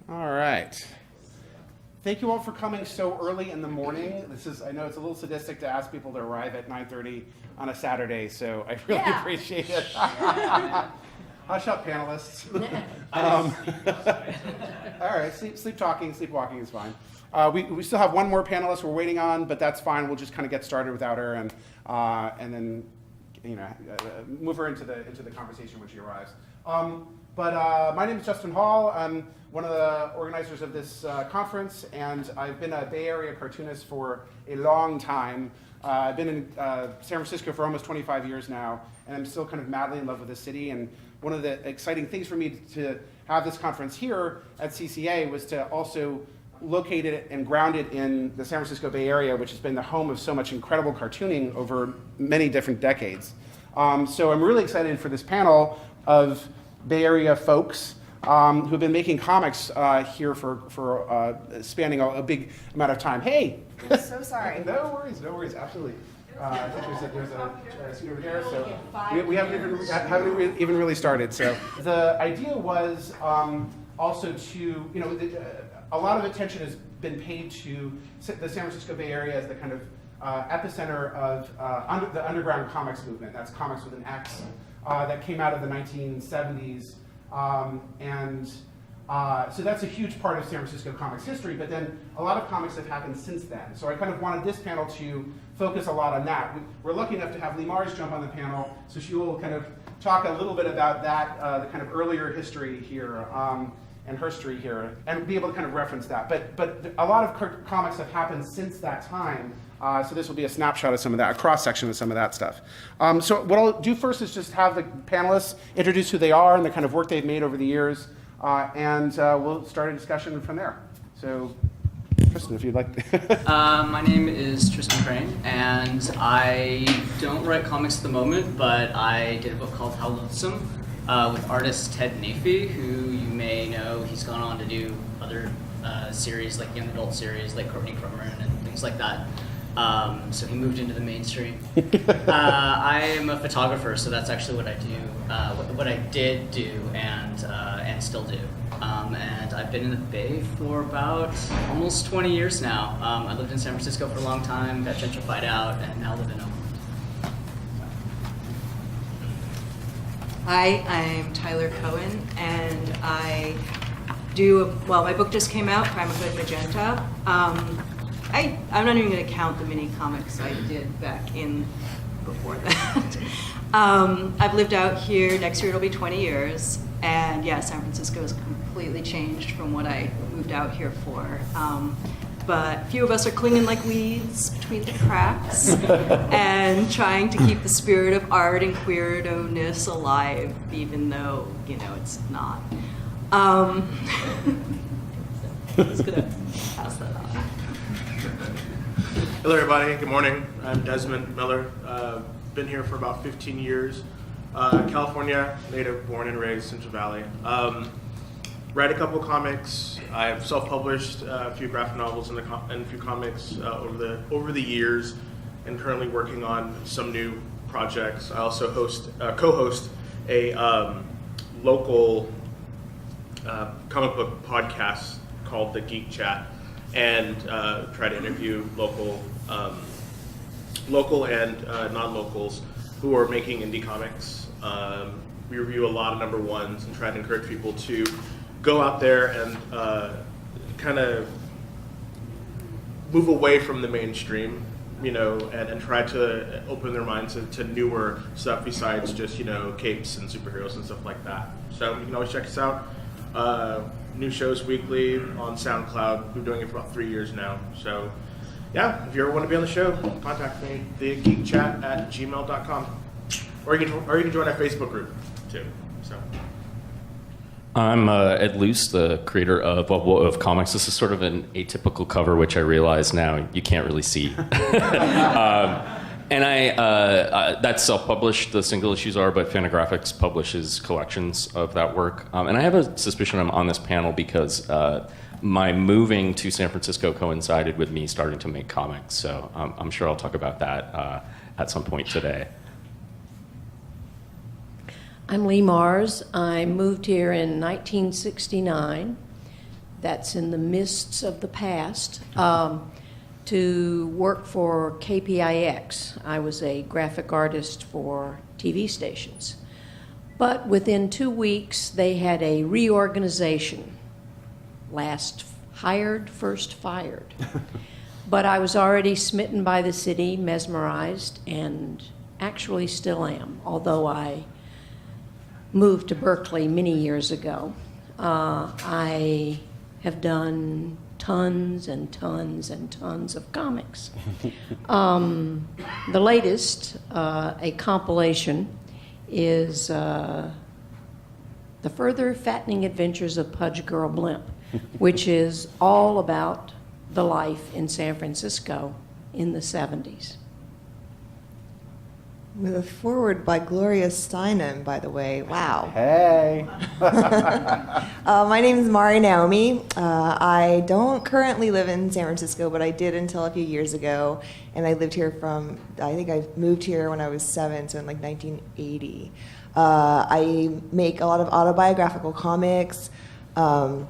All right. Thank you all for coming so early in the morning. I know it's a little sadistic to ask people to arrive at 9:30 on a Saturday, so I really appreciate it. Hush up, panelists. All right, sleepwalking is fine. We still have one more panelist we're waiting on, but that's fine. We'll just kind of get started without her and then move her into the conversation when she arrives. But my name is Justin Hall. I'm one of the organizers of this conference, and I've been a Bay Area cartoonist for a long time. I've been in San Francisco for almost 25 years now, and I'm still kind of madly in love with the city. And one of the exciting things for me to have this conference here at CCA was to also locate it and ground it in the San Francisco Bay Area, which has been the home of so much incredible cartooning over many different decades. So I'm really excited for this panel of Bay Area folks who've been making comics here for spanning a big amount of time. Hey! I'm so sorry. No worries, absolutely. I think there's a seat over there, so we haven't even really started. So the idea was also to, a lot of attention has been paid to the San Francisco Bay Area as the kind of epicenter of the underground comics movement. That's comics with an X. That came out of the 1970s. So that's a huge part of San Francisco comics history, but then a lot of comics have happened since then. So I kind of wanted this panel to focus a lot on that. We're lucky enough to have Lee Mars jump on the panel, so she will kind of talk a little bit about that, the kind of earlier history here, and herstory here, and be able to kind of reference that. But a lot of comics have happened since that time, so this will be a snapshot of some of that, a cross-section of some of that stuff. So what I'll do first is just have the panelists introduce who they are and the kind of work they've made over the years, and we'll start a discussion from there. So, Tristan, if you'd like to. My name is Tristan Crane, and I don't write comics at the moment, but I did a book called How Loathsome with artist Ted Nafee, who you may know. He's gone on to do other series, like young adult series, like Courtney Crummer and things like that. So he moved into the mainstream. I am a photographer, so that's actually what I do, what I did do and still do. And I've been in the Bay for about almost 20 years now. I lived in San Francisco for a long time, got gentrified out, and now live in Oakland. Hi, I'm Tyler Cohen, and I my book just came out, Crime of Magenta. I'm not even going to count the mini comics I did back in before that. I've lived out here, next year it'll be 20 years, and yeah, San Francisco has completely changed from what I moved out here for. But a few of us are clinging like weeds between the cracks and trying to keep the spirit of art and queerdoness alive, even though, it's not. I'm just going to pass that on. Hello everybody, good morning. I'm Desmond Miller. Been here for about 15 years. California, native, born and raised, Central Valley. Write a couple comics. I've self-published a few graphic novels and a few comics over the years, and currently working on some new projects. I also co-host a local comic book podcast called The Geek Chat, and try to interview local and non-locals who are making indie comics. We review a lot of number ones and try to encourage people to go out there and kind of move away from the mainstream, and try to open their minds to newer stuff besides just, capes and superheroes and stuff like that. So you can always check us out. New shows weekly on SoundCloud. We've been doing it for about 3 years now. So yeah, if you ever want to be on the show, contact me, thegeekchat@gmail.com. Or you can join our Facebook group too. So I'm Ed Luce, the creator of comics. This is sort of an atypical cover, which I realize now you can't really see. And that's self-published, the single issues are, but Fantagraphics publishes collections of that work. And I have a suspicion I'm on this panel because my moving to San Francisco coincided with me starting to make comics. So I'm sure I'll talk about that at some point today. I'm Lee Mars. I moved here in 1969. that's in the mists of the past, to work for KPIX. I was a graphic artist for TV stations. But within 2 weeks, they had a reorganization. Last hired, first fired. But I was already smitten by the city, mesmerized, and actually still am, although I moved to Berkeley many years ago. I have done tons and tons and tons of comics. The latest, a compilation, is The Further Fattening Adventures of Pudge Girl Blimp, which is all about the life in San Francisco in the 70s. With a foreword by Gloria Steinem, by the way. Wow. Hey. My name is Mari Naomi. I don't currently live in San Francisco, but I did until a few years ago. And I lived here I think I moved here when I was 7, so in like 1980. I make a lot of autobiographical comics. I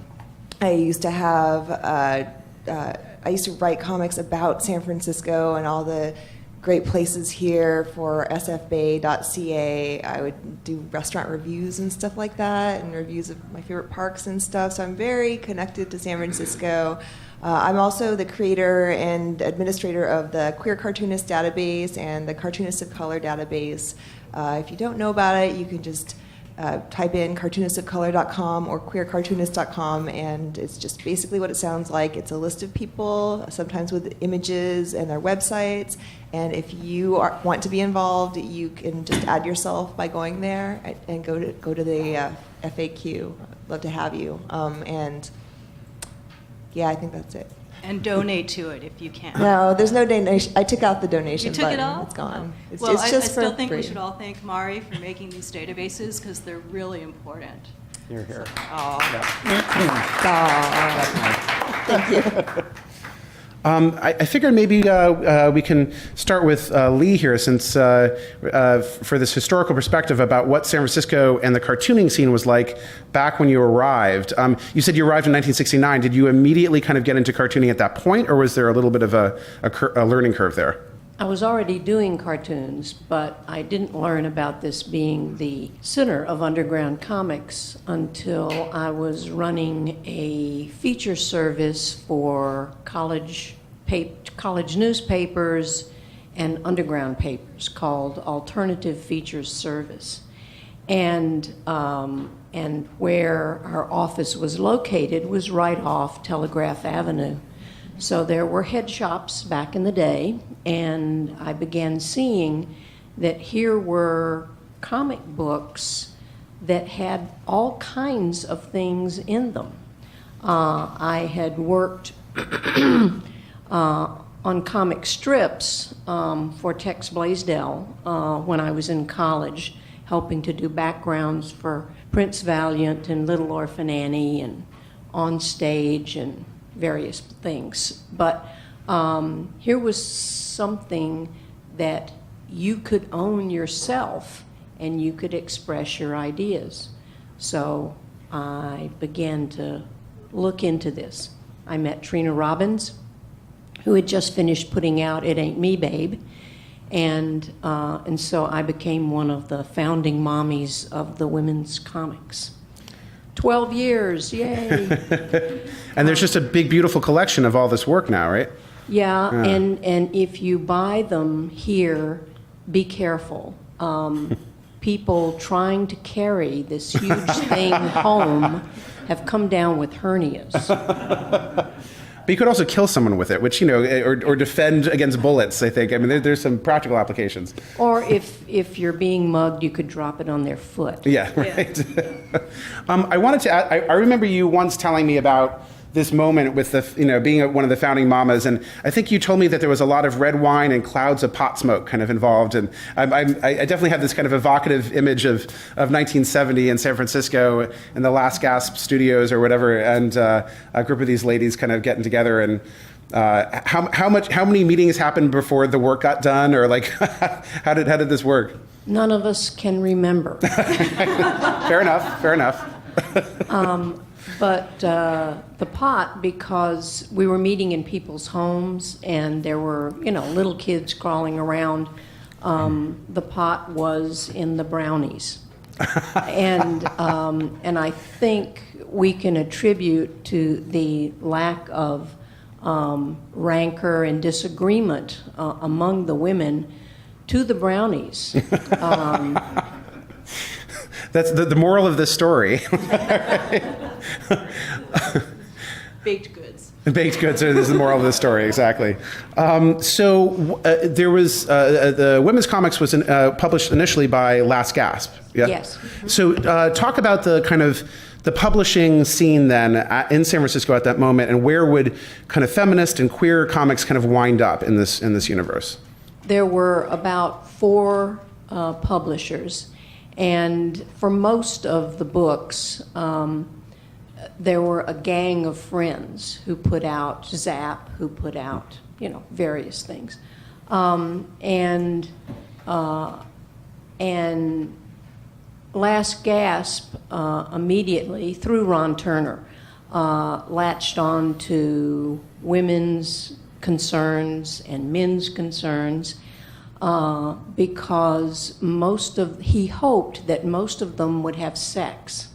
used to write comics about San Francisco and all the great places here for sfbay.ca. I would do restaurant reviews and stuff like that, and reviews of my favorite parks and stuff. So I'm very connected to San Francisco. I'm also the creator and administrator of the Queer Cartoonist database and the Cartoonists of Color database. If you don't know about it, you can just type in cartoonistofcolor.com or queercartoonist.com, and it's just basically what it sounds like. It's a list of people, sometimes with images and their websites. And if you want to be involved, you can just add yourself by going there and go to the FAQ. I'd love to have you. And yeah, I think that's it. And donate to it if you can. No, there's no donation. I took out the donation You took button. it all? It's gone. Oh. It's, well, it's I just still for think free. we should all thank Mari for making these databases because they're really important. You're here. Thank you. I figured maybe we can start with Lee here, since for this historical perspective about what San Francisco and the cartooning scene was like back when you arrived. You said you arrived in 1969. Did you immediately kind of get into cartooning at that point, or was there a little bit of a learning curve there? I was already doing cartoons, but I didn't learn about this being the center of underground comics until I was running a feature service for college newspapers and underground papers called Alternative Features Service. And where our office was located was right off Telegraph Avenue. So there were head shops back in the day, and I began seeing that here were comic books that had all kinds of things in them. I had worked on comic strips for Tex Blaisdell when I was in college, helping to do backgrounds for Prince Valiant and Little Orphan Annie and On Stage and various things. But here was something that you could own yourself and you could express your ideas. So I began to look into this. I met Trina Robbins, who had just finished putting out It Ain't Me, Babe. And so I became one of the founding mommies of the women's comics. 12 years, yay. And there's just a big, beautiful collection of all this work now, right? Yeah, and if you buy them here, be careful. People trying to carry this huge thing home have come down with hernias. But you could also kill someone with it, which, or defend against bullets, I think. I mean, there's some practical applications. Or if you're being mugged, you could drop it on their foot. Yeah, right. I wanted to add, I remember you once telling me about this moment with being one of the founding mamas, and I think you told me that there was a lot of red wine and clouds of pot smoke kind of involved, and I definitely have this kind of evocative image of 1970 in San Francisco in the Last Gasp studios or whatever, and a group of these ladies kind of getting together, and how many meetings happened before the work got done, or like how did this work? None of us can remember. Fair enough. But the pot, because we were meeting in people's homes and there were, little kids crawling around, the pot was in the brownies. And I think we can attribute to the lack of rancor and disagreement among the women to the brownies. That's the moral of this story. Baked goods. Baked goods is the moral of the story, exactly. There was, the women's comics was published initially by Last Gasp. Yeah? Yes. So talk about the kind of the publishing scene then in San Francisco at that moment, and where would kind of feminist and queer comics kind of wind up in this universe? There were about 4 publishers, and for most of the books, there were a gang of friends who put out Zap, who put out, various things. And Last Gasp immediately, through Ron Turner, latched on to women's concerns and men's concerns because he hoped that most of them would have sex.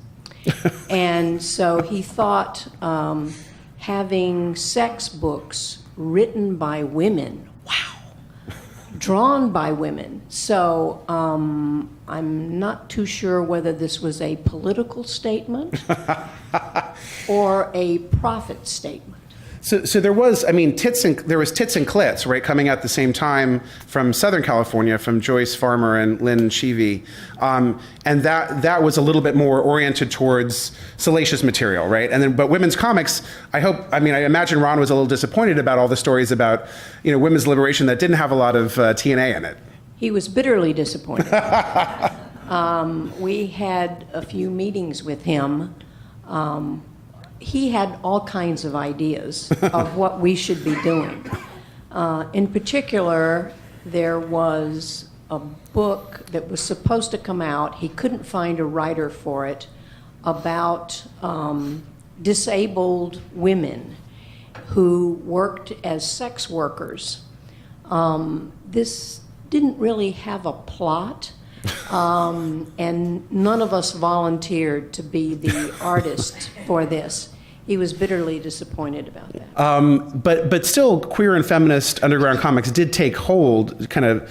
And so he thought having sex books written by women, drawn by women. So I'm not too sure whether this was a political statement or a profit statement. So there was, there was Tits and Clits, right, coming out at the same time from Southern California, from Joyce Farmer and Lynn Sheevy. And that was a little bit more oriented towards salacious material, right? But women's comics, I imagine Ron was a little disappointed about all the stories about, women's liberation that didn't have a lot of TNA in it. He was bitterly disappointed. We had a few meetings with him. He had all kinds of ideas of what we should be doing. In particular, there was a book that was supposed to come out. He couldn't find a writer for it, about disabled women who worked as sex workers. This didn't really have a plot. And none of us volunteered to be the artist for this. He was bitterly disappointed about that. But still, queer and feminist underground comics did take hold, kind of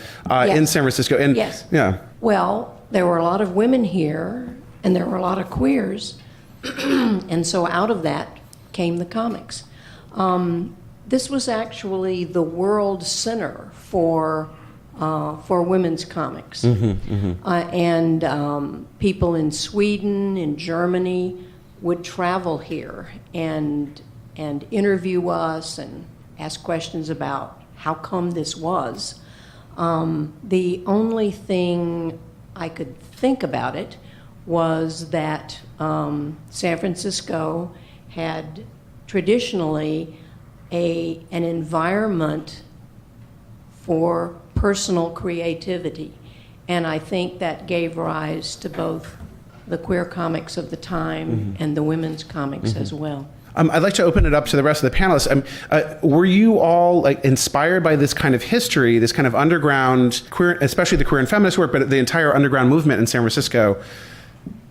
in San Francisco. And yes. Yeah. Well, there were a lot of women here, and there were a lot of queers, and so out of that came the comics. This was actually the world center for women's comics. And people in Sweden, in Germany, would travel here and interview us and ask questions about how come this was. The only thing I could think about it was that San Francisco had traditionally an environment for personal creativity. And I think that gave rise to both the queer comics of the time and the women's comics as well. I'd like to open it up to the rest of the panelists. Were you all inspired by this kind of history, this kind of underground queer, especially the queer and feminist work, but the entire underground movement in San Francisco?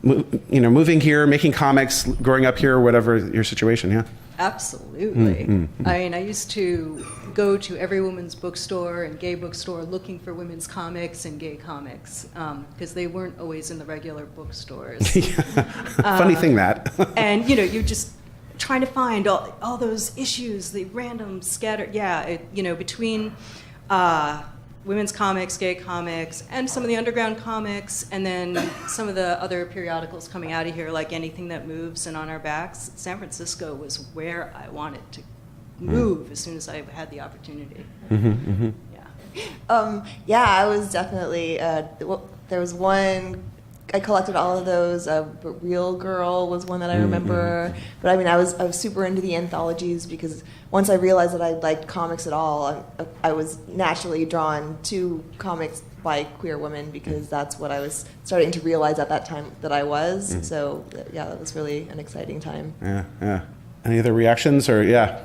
Moving here, making comics, growing up here, whatever your situation, yeah? Absolutely. I used to go to every women's bookstore and gay bookstore looking for women's comics and gay comics because they weren't always in the regular bookstores. Funny thing that. And you're just trying to find all those issues, the random scattered, between women's comics, gay comics, and some of the underground comics, and then some of the other periodicals coming out of here, like Anything That Moves and On Our Backs. San Francisco was where I wanted to move as soon as I had the opportunity. I was definitely, there was one collected all of those. But Real Girl was one that I remember. But I mean, I was super into the anthologies because once I realized that I liked comics at all, I was naturally drawn to comics by queer women because that's what I was starting to realize at that time that I was. So yeah, that was really an exciting time. Yeah. Any other reactions or yeah?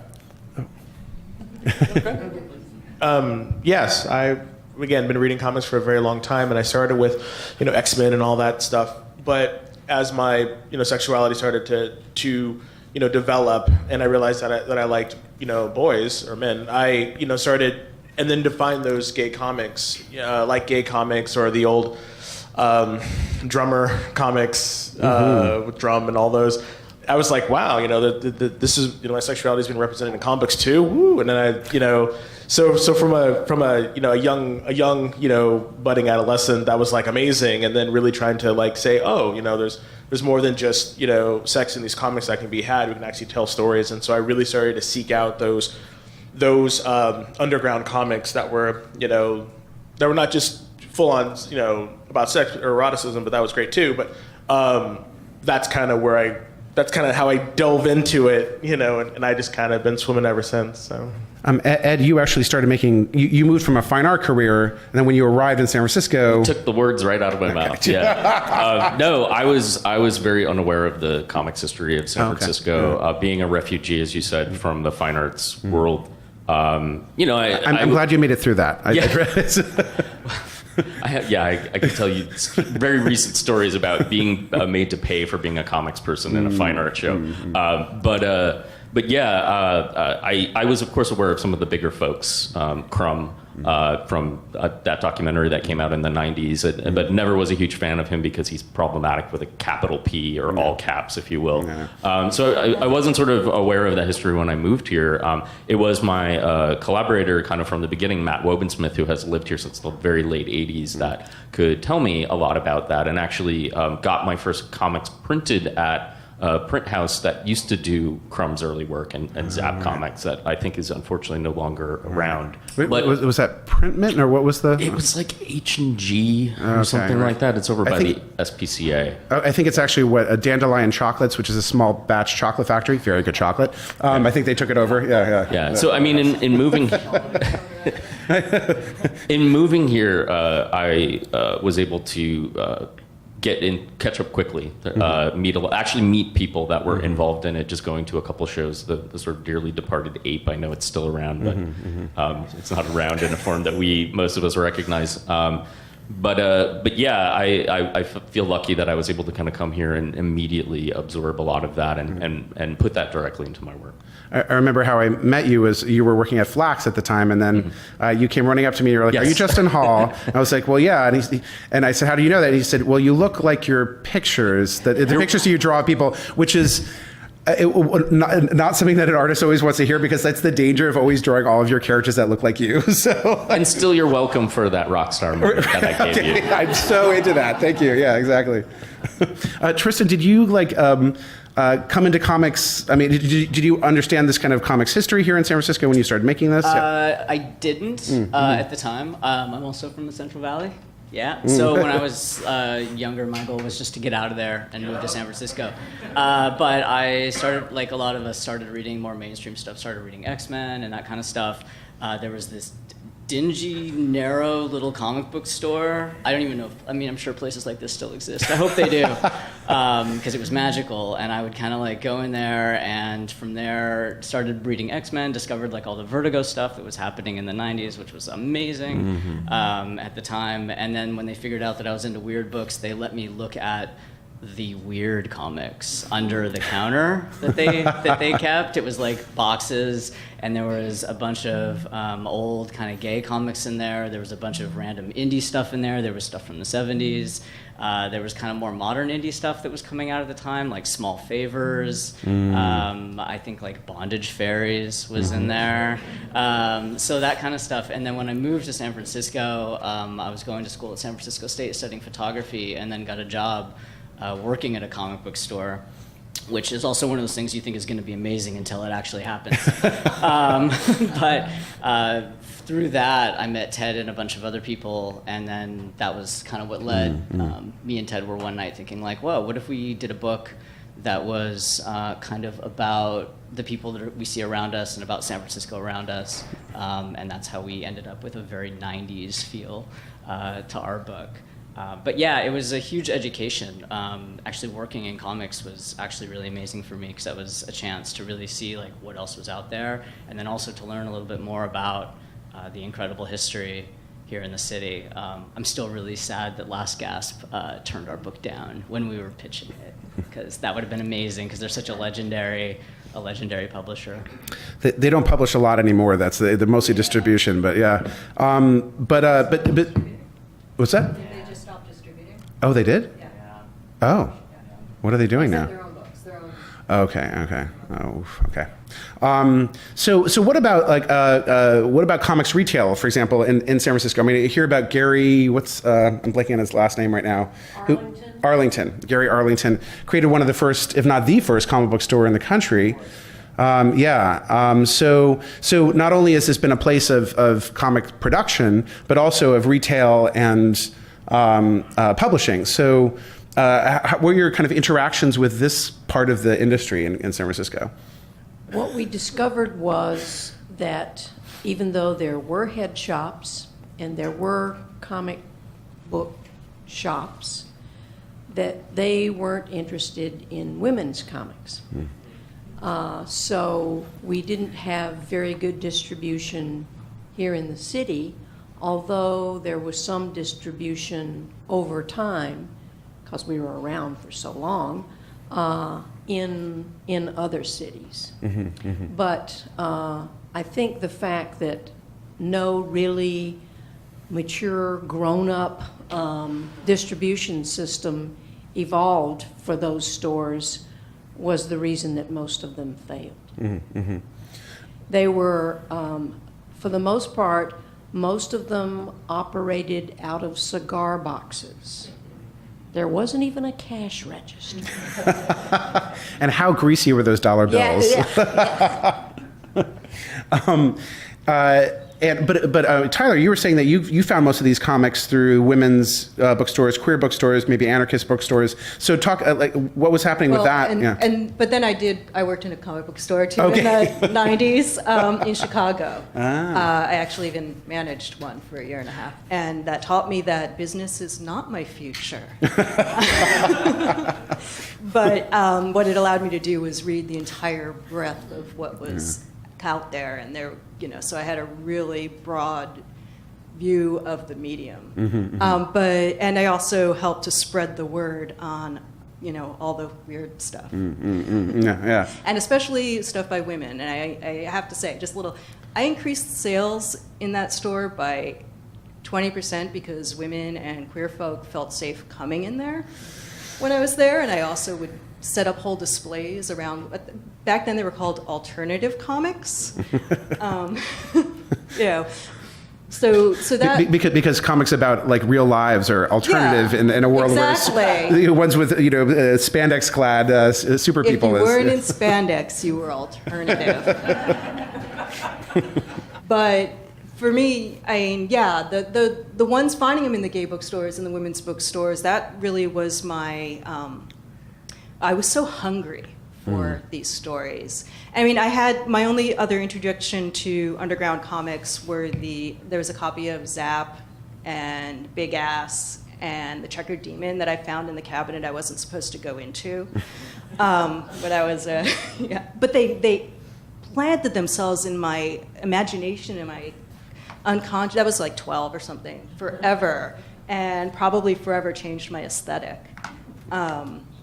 Yes, I've again been reading comics for a very long time, and I started with, X-Men and all that stuff. But as my sexuality started to develop, and I realized that I liked boys or men, I started and then defined those gay comics, like gay comics or the old drummer comics with drum and all those. I was like, wow, this is my sexuality has been represented in comics too. Woo! And then I, so from a young budding adolescent, that was like amazing. And then really trying to like say, oh, there's more than just sex in these comics that can be had. We can actually tell stories. And so I really started to seek out those underground comics that were not just full on about sex or eroticism, but that was great too. But that's kind of how I delve into it, and I just kind of been swimming ever since. So, Ed, you actually started you moved from a fine art career, and then when you arrived in San Francisco, you took the words right out of my mouth. Yeah, no, I was very unaware of the comics history of San Francisco, being a refugee, as you said, from the fine arts world. I'm glad you made it through that. I can tell you very recent stories about being made to pay for being a comics person in a fine art show. I was of course aware of some of the bigger folks, Crumb, from that documentary that came out in the 90s, but never was a huge fan of him because he's problematic with a capital P or all caps, if you will. So I wasn't sort of aware of that history when I moved here. It was my collaborator kind of from the beginning, Matt Wobensmith, who has lived here since the very late 80s, that could tell me a lot about that, and actually got my first comics printed at a print house that used to do Crumb's early work and Zap Comics that I think is unfortunately no longer around. Wait, was that Print Mint or what was the? It was like H&G or something like that. It's over by the SPCA. I think it's actually a Dandelion Chocolates, which is a small batch chocolate factory. Very good chocolate. I think they took it over. Yeah. So I mean, in moving. In moving here, I was able to catch up quickly, meet people that were involved in it, just going to a couple shows. The sort of dearly departed Ape, I know it's still around, but it's not around in a form that most of us recognize. But yeah, I feel lucky that I was able to kind of come here and immediately absorb a lot of that and put that directly into my work. I remember how I met you was you were working at Flax at the time, and then you came running up to me. You were like, Yes. "Are you Justin Hall?" I was like, "Well, yeah." And I said, "How do you know that?" And he said, "Well, you look like your pictures. The pictures you draw of people, which is." Not something that an artist always wants to hear, because that's the danger of always drawing all of your characters that look like you. So, and still, you're welcome for that rock star moment that I gave you. I'm so into that. Thank you. Yeah, exactly. Tristan, did you come into comics? I mean, did you understand this kind of comics history here in San Francisco when you started making this? I didn't at the time. I'm also from the Central Valley. Yeah. So when I was younger, my goal was just to get out of there and move to San Francisco. But I started, like a lot of us, started reading more mainstream stuff, started reading X-Men and that kind of stuff. There was this dingy, narrow little comic book store. I don't even know I'm sure places like this still exist. I hope they do, because it was magical. And I would kind of go in there, and from there started reading X-Men, discovered all the Vertigo stuff that was happening in the 90s, which was amazing at the time. And then when they figured out that I was into weird books, they let me look at the weird comics under the counter that they kept. It was boxes, and there was a bunch of old kind of gay comics in there. There was a bunch of random indie stuff in there. There was stuff from the 70s. There was kind of more modern indie stuff that was coming out at the time, like Small Favors. I think Bondage Fairies was in there. So that kind of stuff. And then when I moved to San Francisco, I was going to school at San Francisco State studying photography, and then got a job working at a comic book store. which is also one of those things you think is going to be amazing until it actually happens. But through that, I met Ted and a bunch of other people, and then that was kind of what led. Me and Ted were one night thinking like, whoa, what if we did a book that was kind of about the people that we see around us and about San Francisco around us, and that's how we ended up with a very 90s feel to our book. But yeah, it was a huge education. Actually working in comics was actually really amazing for me because that was a chance to really see like what else was out there, and then also to learn a little bit more about the incredible history here in the city. I'm still really sad that Last Gasp turned our book down when we were pitching it, because that would have been amazing because they're such a legendary publisher. They don't publish a lot anymore. That's they're mostly distribution, but yeah. But what's that? They just stopped distributing. Oh, they did? Yeah. Oh, what are they doing now? Their own books, their own. Okay. Oh, okay. So what about what about comics retail, for example, in San Francisco? I mean, I hear about Gary. I'm blanking on his last name right now. Arlington. Gary Arlington created one of the first, if not the first, comic book store in the country. So not only has this been a place of comic production, but also of retail and publishing. So what were your kind of interactions with this part of the industry in San Francisco? What we discovered was that even though there were head shops and there were comic book shops, that they weren't interested in women's comics. So we didn't have very good distribution here in the city, although there was some distribution over time, because we were around for so long, in other cities. But I think the fact that no really mature, grown-up distribution system evolved for those stores was the reason that most of them failed. They were, for the most part, most of them operated out of cigar boxes. There wasn't even a cash register. And how greasy were those dollar bills? But Tyler, you were saying that you found most of these comics through women's bookstores, queer bookstores, maybe anarchist bookstores. So talk what was happening with that? But then I worked in a comic book store too in the 90s in Chicago. I actually even managed one for a year and a half, and that taught me that business is not my future. But what it allowed me to do was read the entire breadth of what was out there, and there, so I had a really broad view of the medium. And I also helped to spread the word on, all the weird stuff. Yeah. And especially stuff by women. And I have to say, I increased sales in that store by 20% because women and queer folk felt safe coming in there when I was there, and I also would set up whole displays around. Back then, they were called alternative comics. So that because comics about like real lives are alternative in a world where ones with spandex clad super people. If you weren't in spandex, you were alternative. But for me, the ones finding them in the gay bookstores and the women's bookstores, that really was my. I was so hungry for these stories. I mean, I had my only other introduction to underground comics were there was a copy of Zap and Big Ass and The Checkered Demon that I found in the cabinet I wasn't supposed to go into. But I was, But they planted themselves in my imagination and my unconscious. That was like 12 or something, forever, and probably forever changed my aesthetic.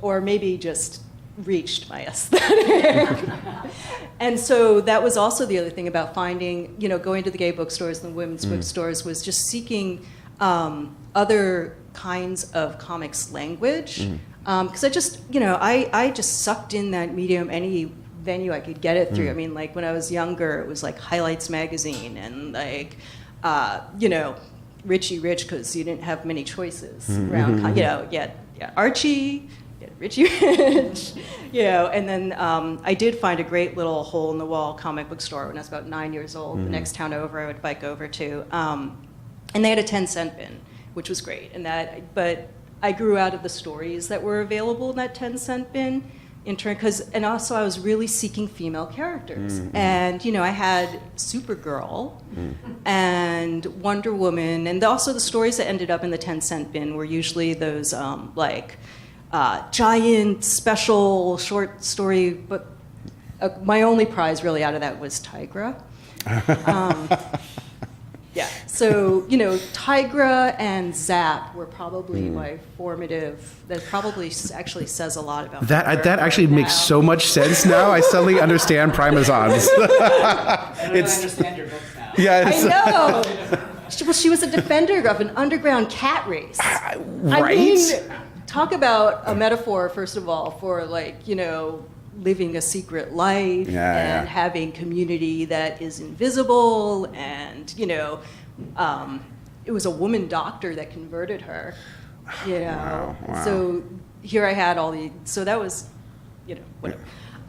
Or maybe just reached my aesthetic. And so that was also the other thing about finding, going to the gay bookstores and the women's bookstores was just seeking other kinds of comics language. Because I just, I just sucked in that medium any venue I could get it through. I mean, like when I was younger, it was like Highlights magazine and like, Richie Rich because you didn't have many choices around, Archie Richie Rich, and then I did find a great little hole-in-the-wall comic book store when I was about 9 years old. The next town over, I would bike over to, and they had a 10-cent bin, which was great. But I grew out of the stories that were available in that 10-cent bin, and also I was really seeking female characters, and I had Supergirl and Wonder Woman, and also the stories that ended up in the 10-cent bin were usually those giant special short story, but my only prize really out of that was Tigra. So Tigra and Zap were probably my formative. That probably actually says a lot about that. That actually makes so much sense now. I suddenly understand Primazons. I understand your books now. Yeah, I know. Well, she was a defender of an underground cat race. Right. I mean, talk about a metaphor, first of all, for living a secret life and having community that is invisible, and it was a woman doctor that converted her. Wow. So here I had so that was whatever.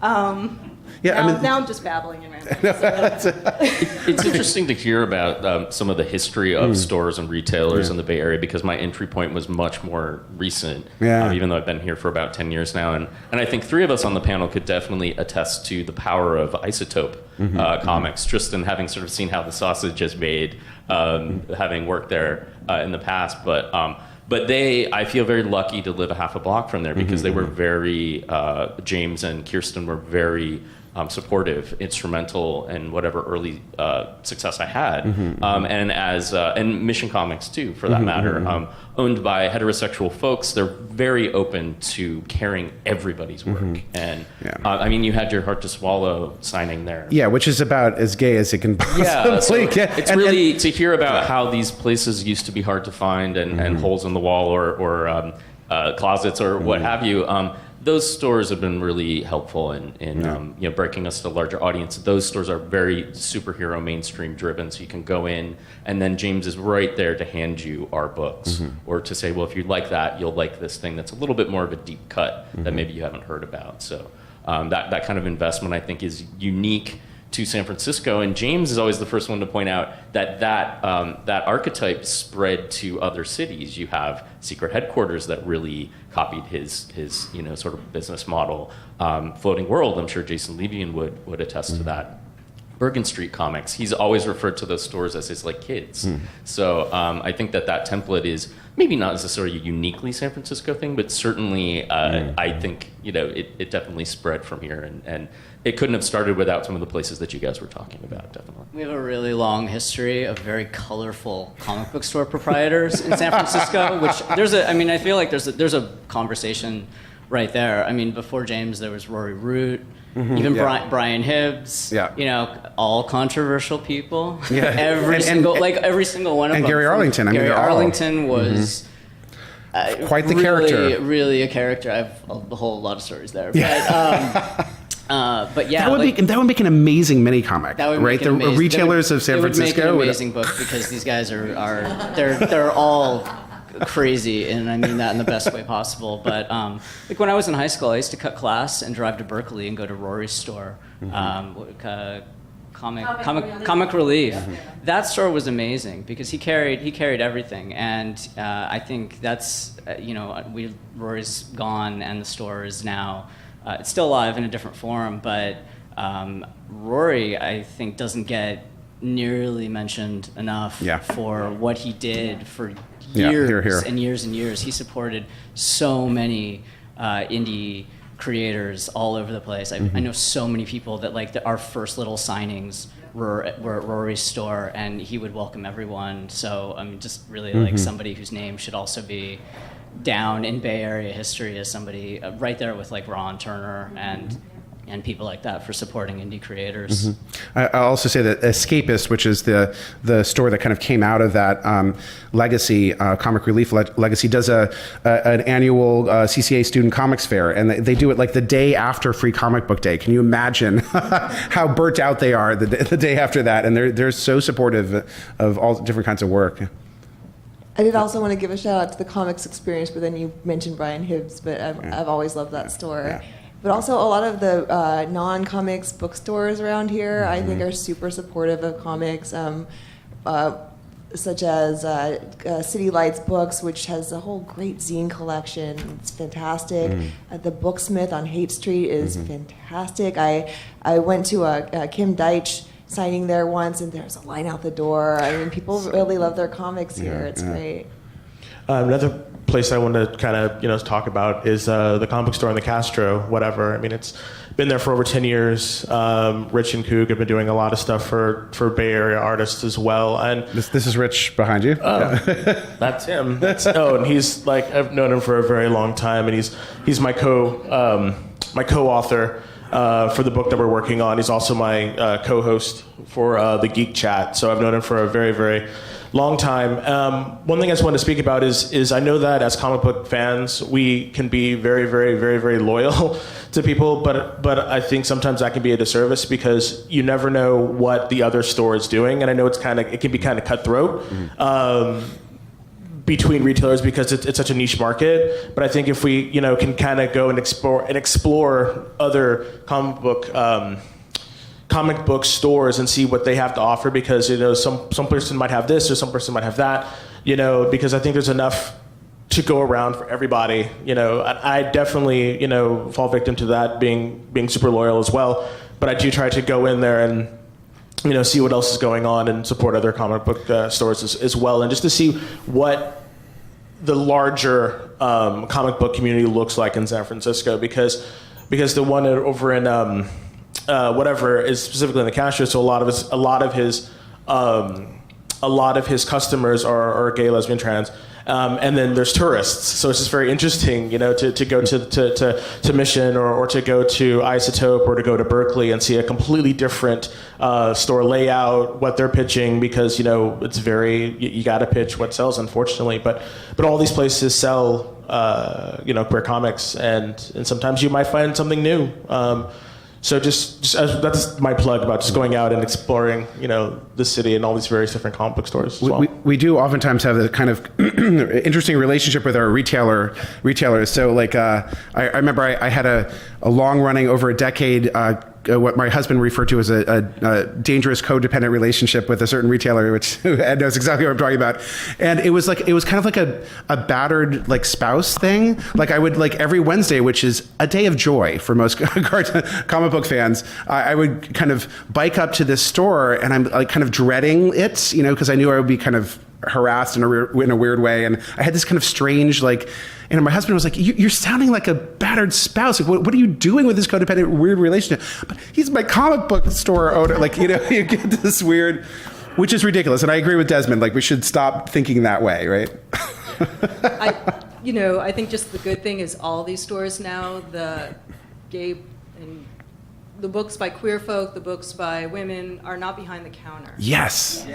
Now I'm just babbling and rambling. It's interesting to hear about some of the history of stores and retailers in the Bay Area, because my entry point was much more recent, even though I've been here for about 10 years now. And I think three of us on the panel could definitely attest to the power of Isotope comics, just in having sort of seen how the sausage is made, having worked there in the past. But I feel very lucky to live a half a block from there, because they were very, James and Kirsten were very supportive, instrumental in whatever early success I had, and Mission Comics too, for that matter. Owned by heterosexual folks, they're very open to carrying everybody's work. And I mean, you had your Heart to Swallow signing there. Yeah, which is about as gay as it can possibly get. It's really to hear about how these places used to be hard to find, and holes in the wall, or closets, or what have you. Those stores have been really helpful in breaking us to a larger audience. Those stores are very superhero mainstream driven, so you can go in, and then James is right there to hand you our books, or to say, well, if you like that, you'll like this thing that's a little bit more of a deep cut that maybe you haven't heard about. So that kind of investment, I think, is unique to San Francisco, and James is always the first one to point out that archetype spread to other cities. You have secret headquarters that really copied his sort of business model. Floating World, I'm sure Jason Levian would attest to that. Bergen Street Comics, he's always referred to those stores as his kids. So I think that template is maybe not necessarily a uniquely San Francisco thing, but certainly I think it definitely spread from here, and it couldn't have started without some of the places that you guys were talking about. Definitely, we have a really long history of very colorful comic book store proprietors in San Francisco. Which I feel like there's a conversation right there. I mean, before James, there was Rory Root. Even Brian Hibbs, all controversial people. Every single one of them. And Gary Arlington. Gary Arlington was quite the really, character. Really a character. I have a whole lot of stories there. But that would make an amazing mini comic, right? The retailers of San Francisco. It would make an amazing book, because these guys they're all crazy, and I mean that in the best way possible. But when I was in high school, I used to cut class and drive to Berkeley and go to Rory's store, Comic Relief. That store was amazing, because he carried everything, and I think that's Rory's gone, and the store is now it's still alive in a different form, but Rory, I think, doesn't get nearly mentioned enough for what he did for years and years and years. He supported so many indie creators all over the place. I know so many people that our first little signings were at Rory's store, and he would welcome everyone. So I'm just really somebody whose name should also be down in Bay Area history as somebody right there with Ron Turner and people like that for supporting indie creators. I'll also say that Escapist, which is the store that kind of came out of that legacy, Comic Relief legacy, does an annual CCA student comics fair, and they do it the day after Free Comic Book Day. Can you imagine how burnt out they are the day after that? And they're so supportive of all different kinds of work. I did also want to give a shout out to the comics experience, but then you mentioned Brian Hibbs, but I've always loved that store. Yeah. But also a lot of the non-comics bookstores around here, I think, are super supportive of comics, such as City Lights Books, which has a whole great zine collection. It's fantastic. The Booksmith on Haight Street is fantastic. I went to a Kim Deitch signing there once, and there's a line out the door. I mean, people really love their comics here. It's great. Another place I want to kind of talk about is the comic book store in the Castro, whatever. I mean, it's been there for over 10 years. Rich and Coog have been doing a lot of stuff for Bay Area artists as well. And This is Rich behind you. that's him. And he's like, I've known him for a very long time, and he's my co-author. For the book that we're working on. He's also my co-host for the Geek Chat. So I've known him for a very, very long time. One thing I just want to speak about is I know that as comic book fans, we can be very, very, very, very loyal to people, but I think sometimes that can be a disservice because you never know what the other store is doing, and I know it can be kind of cutthroat. Between retailers because it's such a niche market, but I think if we can kind of go and explore other comic book stores and see what they have to offer, because some person might have this or some person might have that, because I think there's enough to go around for everybody. I definitely fall victim to that, being super loyal as well, but I do try to go in there and see what else is going on and support other comic book stores as well, and just to see what the larger comic book community looks like in San Francisco, because the one over in whatever is specifically in the Castro, so a lot of his customers are gay, lesbian, trans. And then there's tourists, so it's just very interesting, to go to Mission or to go to Isotope or to go to Berkeley and see a completely different store layout, what they're pitching, because it's you got to pitch what sells, unfortunately. But all these places sell queer comics, and sometimes you might find something new. So just that's my plug about just going out and exploring, the city and all these various different comic book stores as well. We do oftentimes have a kind of interesting relationship with our retailers. So like I remember I had a long running over a decade what my husband referred to as a dangerous codependent relationship with a certain retailer, which Ed knows exactly what I'm talking about. And it was kind of like a battered like spouse thing. Like I would every Wednesday, which is a day of joy for most comic book fans, I would kind of bike up to this store, and I'm like kind of dreading it, because I knew I would be kind of harassed in a weird way. And I had this kind of strange my husband was like, you're sounding like a battered spouse. Like, what are you doing with this codependent weird relationship? But he's my comic book store owner. You get this weird, which is ridiculous. And I agree with Desmond. We should stop thinking that way, right? I think just the good thing is all these stores now, the gay and the books by queer folk, the books by women are not behind the counter. Yes.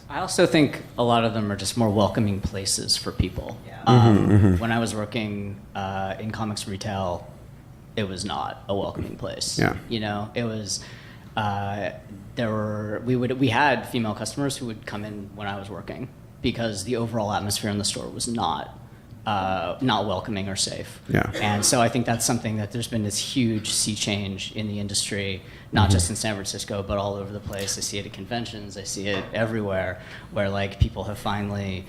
I also think a lot of them are just more welcoming places for people. When I was working in comics retail, it was not a welcoming place. Yeah. It was we had female customers who would come in when I was working because the overall atmosphere in the store was not welcoming or safe. Yeah. And so I think that's something that there's been this huge sea change in the industry, not just in San Francisco, but all over the place. I see it at conventions. I see it everywhere, where people have finally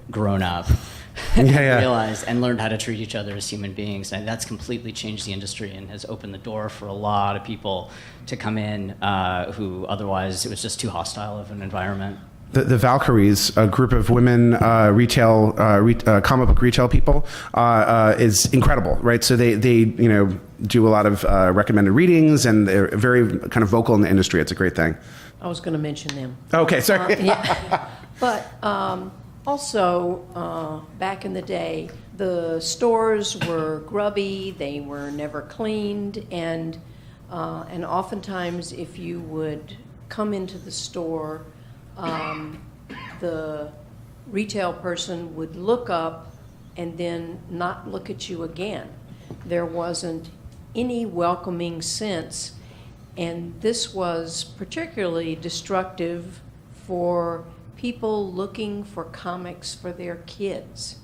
grown up and realized and learned how to treat each other as human beings. And that's completely changed the industry and has opened the door for a lot of people to come in who otherwise it was just too hostile of an environment. The Valkyries, a group of women comic book retail people, is incredible, right? So they do a lot of recommended readings, and they're very kind of vocal in the industry. It's a great thing. I was going to mention them. Okay, sorry. But also, back in the day, the stores were grubby. They were never cleaned, and oftentimes, if you would come into the store, the retail person would look up and then not look at you again. There wasn't any welcoming sense, and this was particularly destructive for people looking for comics for their kids.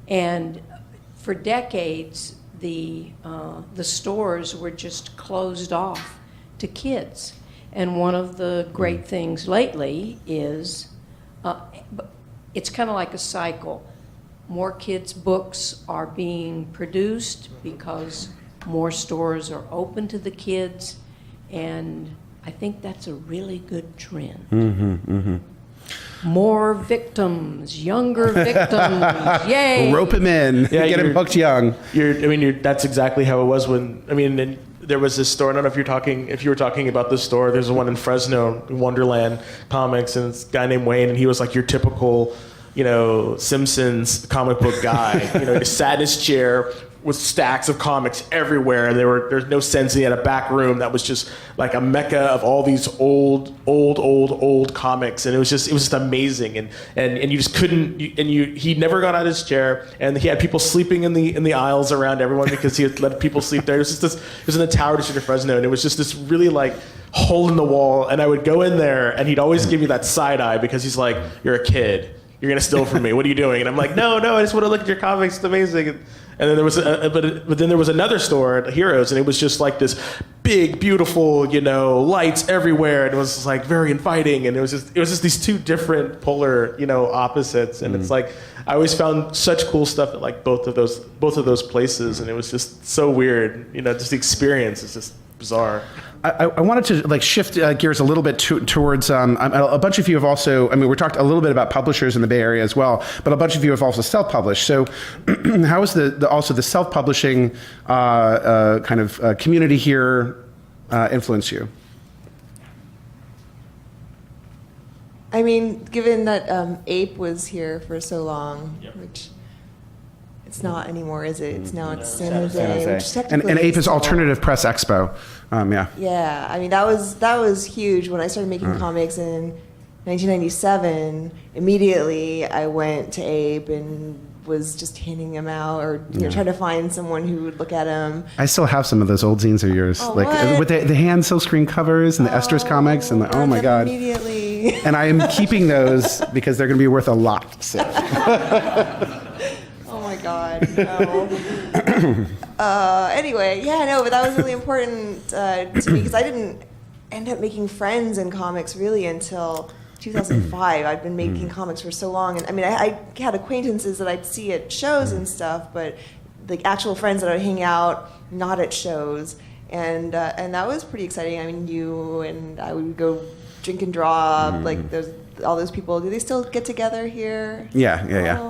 And for decades, the stores were just closed off to kids. And one of the great things lately is, it's kind of like a cycle. More kids' books are being produced because more stores are open to the kids, and I think that's a really good trend. More victims, younger victims, yay! Rope them in, Yeah, get them hooked young. That's exactly how it was when, and there was this store, I don't know if you were talking about this store, there's one in Fresno, Wonderland Comics, and it's a guy named Wayne, and he was like your typical, Simpsons comic book guy. He sat in his chair with stacks of comics everywhere, and there's no sense. He had a back room that was just like a mecca of all these old comics, and it was just amazing. And you just couldn't. He never got out of his chair, and he had people sleeping in the aisles around everyone because he had let people sleep there. It was in the Tower District of Fresno, and it was just this really like hole in the wall. And I would go in there, and he'd always give me that side eye because he's like, "You're a kid. You're gonna steal from me. What are you doing?" And I'm like, "No, I just want to look at your comics. It's amazing." And then there was, but then there was another store at Heroes, and it was just like this big, beautiful, lights everywhere, and it was like very inviting, and it was just these two different polar, opposites, and it's like I always found such cool stuff at like both of those places, and it was just so weird, just the experience is just bizarre. I wanted to like shift gears a little bit towards a bunch of you have also, we talked a little bit about publishers in the Bay Area as well, but a bunch of you have also self-published. So how is also the self-publishing kind of community here influence you? Given that Ape was here for so long, which it's not anymore, is it? It's now San Jose. Which And Ape is Alternative Press Expo. Yeah. Yeah, that was huge. When I started making comics in 1997, immediately I went to Ape and was just handing them out, or trying to find someone who would look at them. I still have some of those old zines of yours, with the hand silkscreen covers and the Esther's comics, and oh my god! Immediately. And I am keeping those because they're going to be worth a lot. So. Oh my god, no. Anyway, but that was really important to me because I didn't end up making friends in comics really until 2005. I'd been making comics for so long, and I had acquaintances that I'd see at shows and stuff, but the actual friends that I'd hang out, not at shows, and that was pretty exciting. You and I would go drink and draw, like there's all those people. Do they still get together here? Yeah.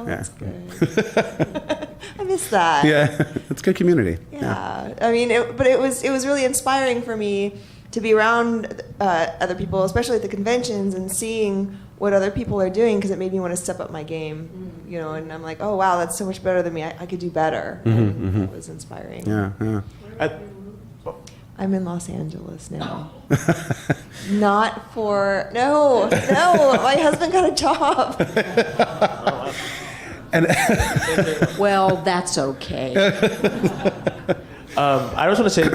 That's good. I miss that. Yeah, it's a good community. Yeah. But it was really inspiring for me to be around other people, especially at the conventions, and seeing what other people are doing, because it made me want to step up my game. And I'm like, oh wow, that's so much better than me. I could do better. It was inspiring. Yeah. I'm in Los Angeles now. No, my husband got a job. Well, that's okay. I just want to say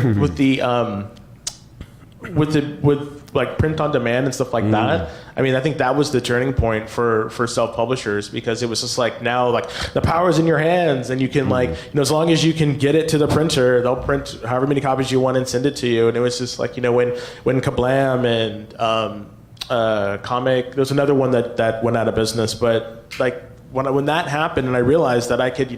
with like print on demand and stuff like that. I think that was the turning point for self-publishers, because it was just like, now like the power's in your hands, and you can as long as you can get it to the printer, they'll print however many copies you want and send it to you. And it was just like, when Kablam and Comic, there's another one that went out of business, but like when that happened and I realized that I could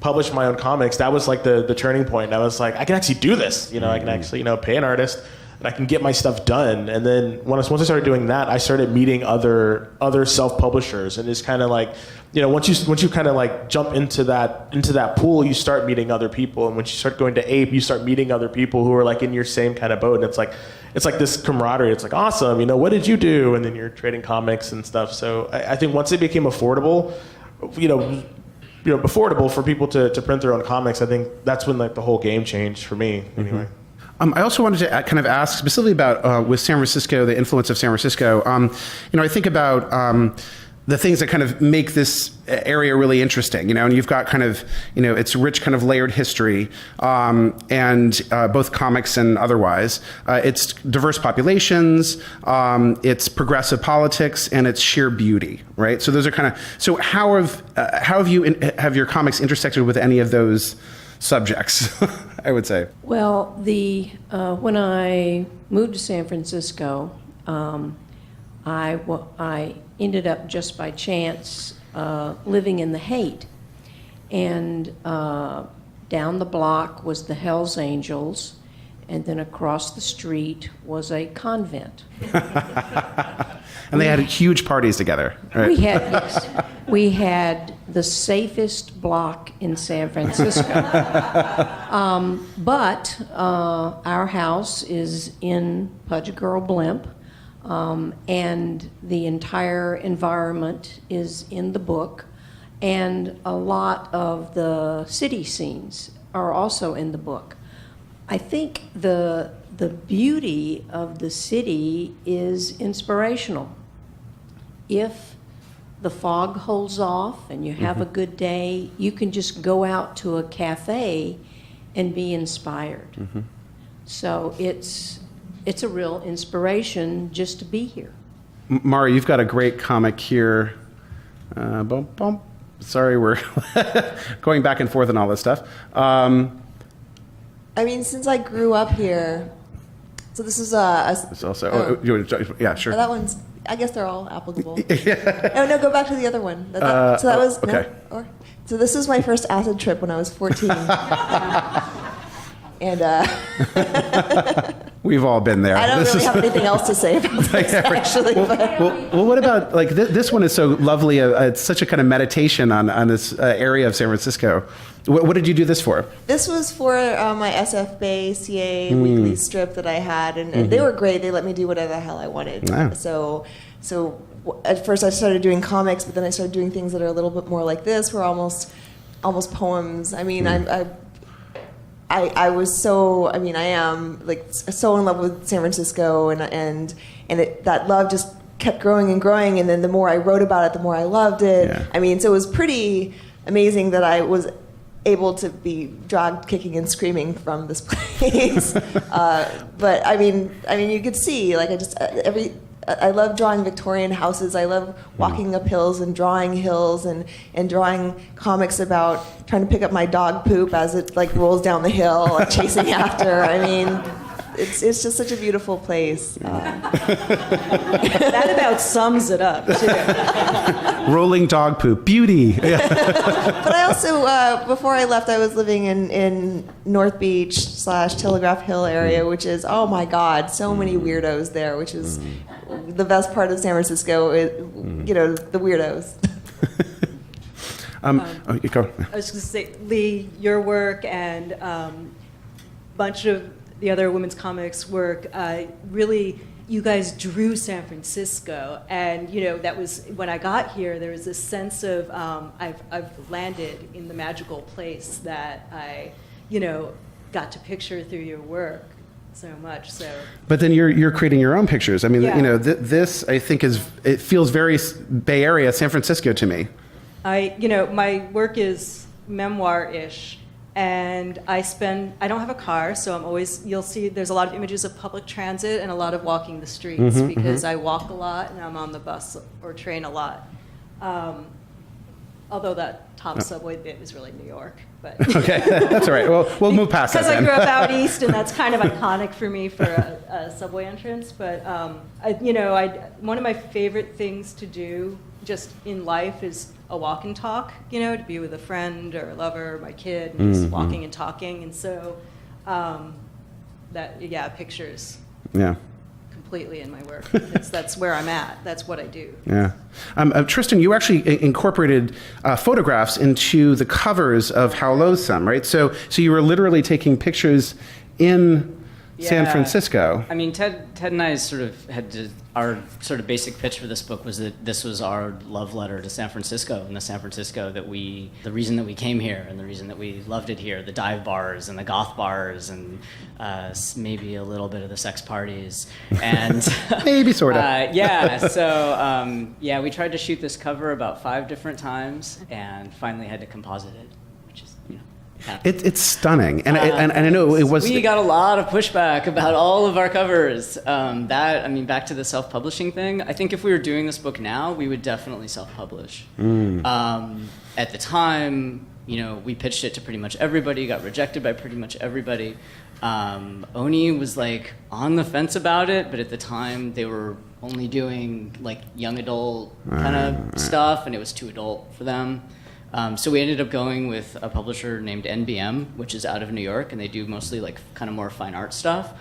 publish my own comics, that was like the turning point. And I was like, I can actually do this. I can actually pay an artist, and I can get my stuff done. And then once I started doing that, I started meeting other self-publishers, and it's kind of like, once you kind of like jump into that pool, you start meeting other people. And once you start going to Ape, you start meeting other people who are like in your same kind of boat. And it's like this camaraderie. It's like, awesome, what did you do? And then you're trading comics and stuff. So I think once it became affordable, affordable for people to print their own comics, I think that's when like the whole game changed for me anyway. I also wanted to kind of ask specifically about with San Francisco, the influence of San Francisco. I think about the things that kind of make this area really interesting, and you've got kind of, it's rich kind of layered history, and both comics and otherwise. It's diverse populations, it's progressive politics, and it's sheer beauty, right? So those are kind of, so how have your comics intersected with any of those subjects, I would say? Well, when I moved to San Francisco, I ended up just by chance living in the Haight, and down the block was the Hells Angels, and then across the street was a convent. And they had huge parties together, right? We had the safest block in San Francisco. But our house is in Pudge Girl Blimp, and the entire environment is in the book, and a lot of the city scenes are also in the book. I think the beauty of the city is inspirational. If the fog holds off and you have a good day, you can just go out to a cafe and be inspired. So it's a real inspiration just to be here. Mari, you've got a great comic here. Sorry, we're going back and forth on all this stuff. I mean, since I grew up here, so this is It's also, yeah, sure. that one's, I guess they're all applicable. No, go back to the other one. So that was, okay. No? So this is my first acid trip when I was 14. And we've all been there. I don't really have anything else to say about this, actually. Well, what about, like, this one is so lovely. It's such a kind of meditation on this area of San Francisco. What did you do this for? This was for my SF Bay CA weekly strip that I had, and they were great. They let me do whatever the hell I wanted. Wow. So at first I started doing comics, but then I started doing things that are a little bit more like this, were almost poems. I mean, I was so, I mean, I am like so in love with San Francisco, and that love just kept growing and growing, and then the more I wrote about it, the more I loved it. Yeah. I mean, so it was pretty amazing that I was able to be dragged kicking and screaming from this place. But I mean, you could see, like, I love drawing Victorian houses. I love walking up hills and drawing hills, and drawing comics about trying to pick up my dog poop as it like rolls down the hill, like, chasing after. I mean, it's just such a beautiful place. That about sums it up, too. Rolling dog poop, beauty. But I also, before I left, I was living in North Beach / Telegraph Hill area, which is, oh my God, so many weirdos there, which is the best part of San Francisco, the weirdos. Go. I was going to say, Lee, your work and a bunch of the other women's comics work, really, you guys drew San Francisco. And, that was, when I got here, there was this sense of, I've landed in the magical place that I, got to picture through your work so much. So. But then you're creating your own pictures. I mean, yeah. This I think it feels very Bay Area, San Francisco to me. My work is memoir-ish, and I don't have a car, so you'll see there's a lot of images of public transit and a lot of walking the streets, because I walk a lot and I'm on the bus or train a lot. Although that top subway bit is really New York, but. Okay, that's all right. Well, we'll move past that Because I then. grew up out east, and that's kind of iconic for me for a subway entrance. But one of my favorite things to do just in life is a walk and talk. To be with a friend or a lover, or my kid, and just walking and talking. And so, pictures. Yeah. Completely in my work. That's where I'm at. That's what I do. Yeah. Tristan, you actually incorporated photographs into the covers of How Loathsome, right? So you were literally taking pictures in San Yeah. Francisco. I mean, Ted and I sort of our sort of basic pitch for this book was that this was our love letter to San Francisco, and the San Francisco the reason that we came here, and the reason that we loved it here, the dive bars and the goth bars, and maybe a little bit of the sex parties, and Maybe, sort of. yeah. So we tried to shoot this cover about 5 different times, and finally had to composite it, which is It's stunning, and I know it was. We got a lot of pushback about all of our covers. Back to the self-publishing thing. I think if we were doing this book now, we would definitely self-publish. At the time, we pitched it to pretty much everybody, got rejected by pretty much everybody. Oni was like on the fence about it, but at the time they were only doing like young adult kind of stuff, and it was too adult for them. So we ended up going with a publisher named NBM, which is out of New York, and they do mostly like kind of more fine art stuff.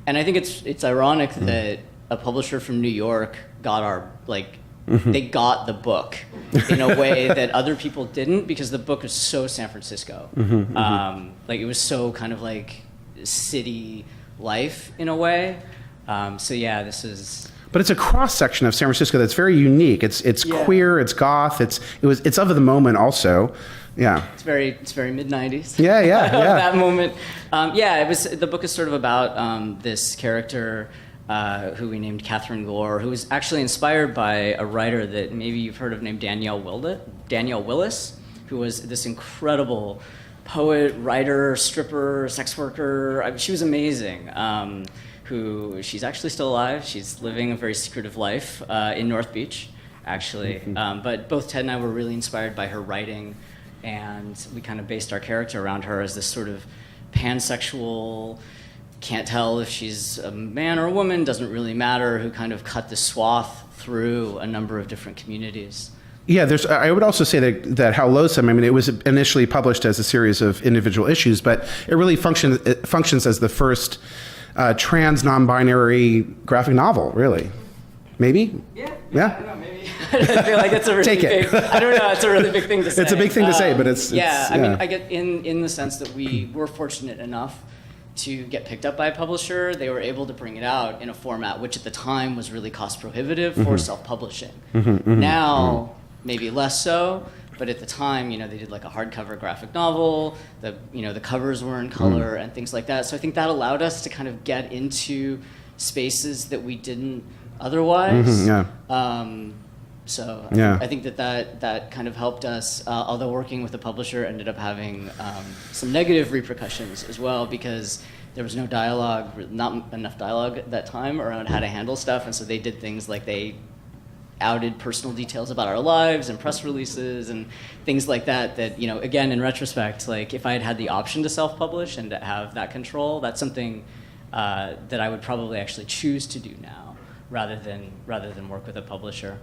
And I think it's ironic that a publisher from New York got they got the book in a way that other people didn't, because the book is so San Francisco. It was so kind of like city life in a way. This is. But it's a cross section of San Francisco that's very unique. It's queer, it's goth, it's of the moment also. Yeah. It's very mid-90s. Yeah. That moment. The book is sort of about this character who we named Catherine Gore, who was actually inspired by a writer that maybe you've heard of named Danielle Willis, who was this incredible poet, writer, stripper, sex worker. She was amazing. She's actually still alive. She's living a very secretive life in North Beach, actually. But both Ted and I were really inspired by her writing, and we kind of based our character around her as this sort of pansexual, can't tell if she's a man or a woman, doesn't really matter, who kind of cut the swath through a number of different communities. Yeah, I would also say that How Loathsome, it was initially published as a series of individual issues, but it really functions as the first trans non-binary graphic novel, really. Maybe? Yeah. Yeah? I don't know, maybe. I feel like it's a really big, I don't know, it's a really big thing to say. It's a big thing to say, but it's I get in the sense that we were fortunate enough to get picked up by a publisher. They were able to bring it out in a format which at the time was really cost prohibitive for self-publishing. Now, maybe less so, but at the time, they did like a hardcover graphic novel. The covers were in color and things like that. So I think that allowed us to kind of get into spaces that we didn't otherwise. I think that kind of helped us. Although working with the publisher ended up having some negative repercussions as well, because there was no dialogue, not enough dialogue at that time around how to handle stuff, and so they did things like they outed personal details about our lives and press releases and things like that, again, in retrospect, like if I had had the option to self-publish and to have that control, that's something that I would probably actually choose to do now rather than work with a publisher.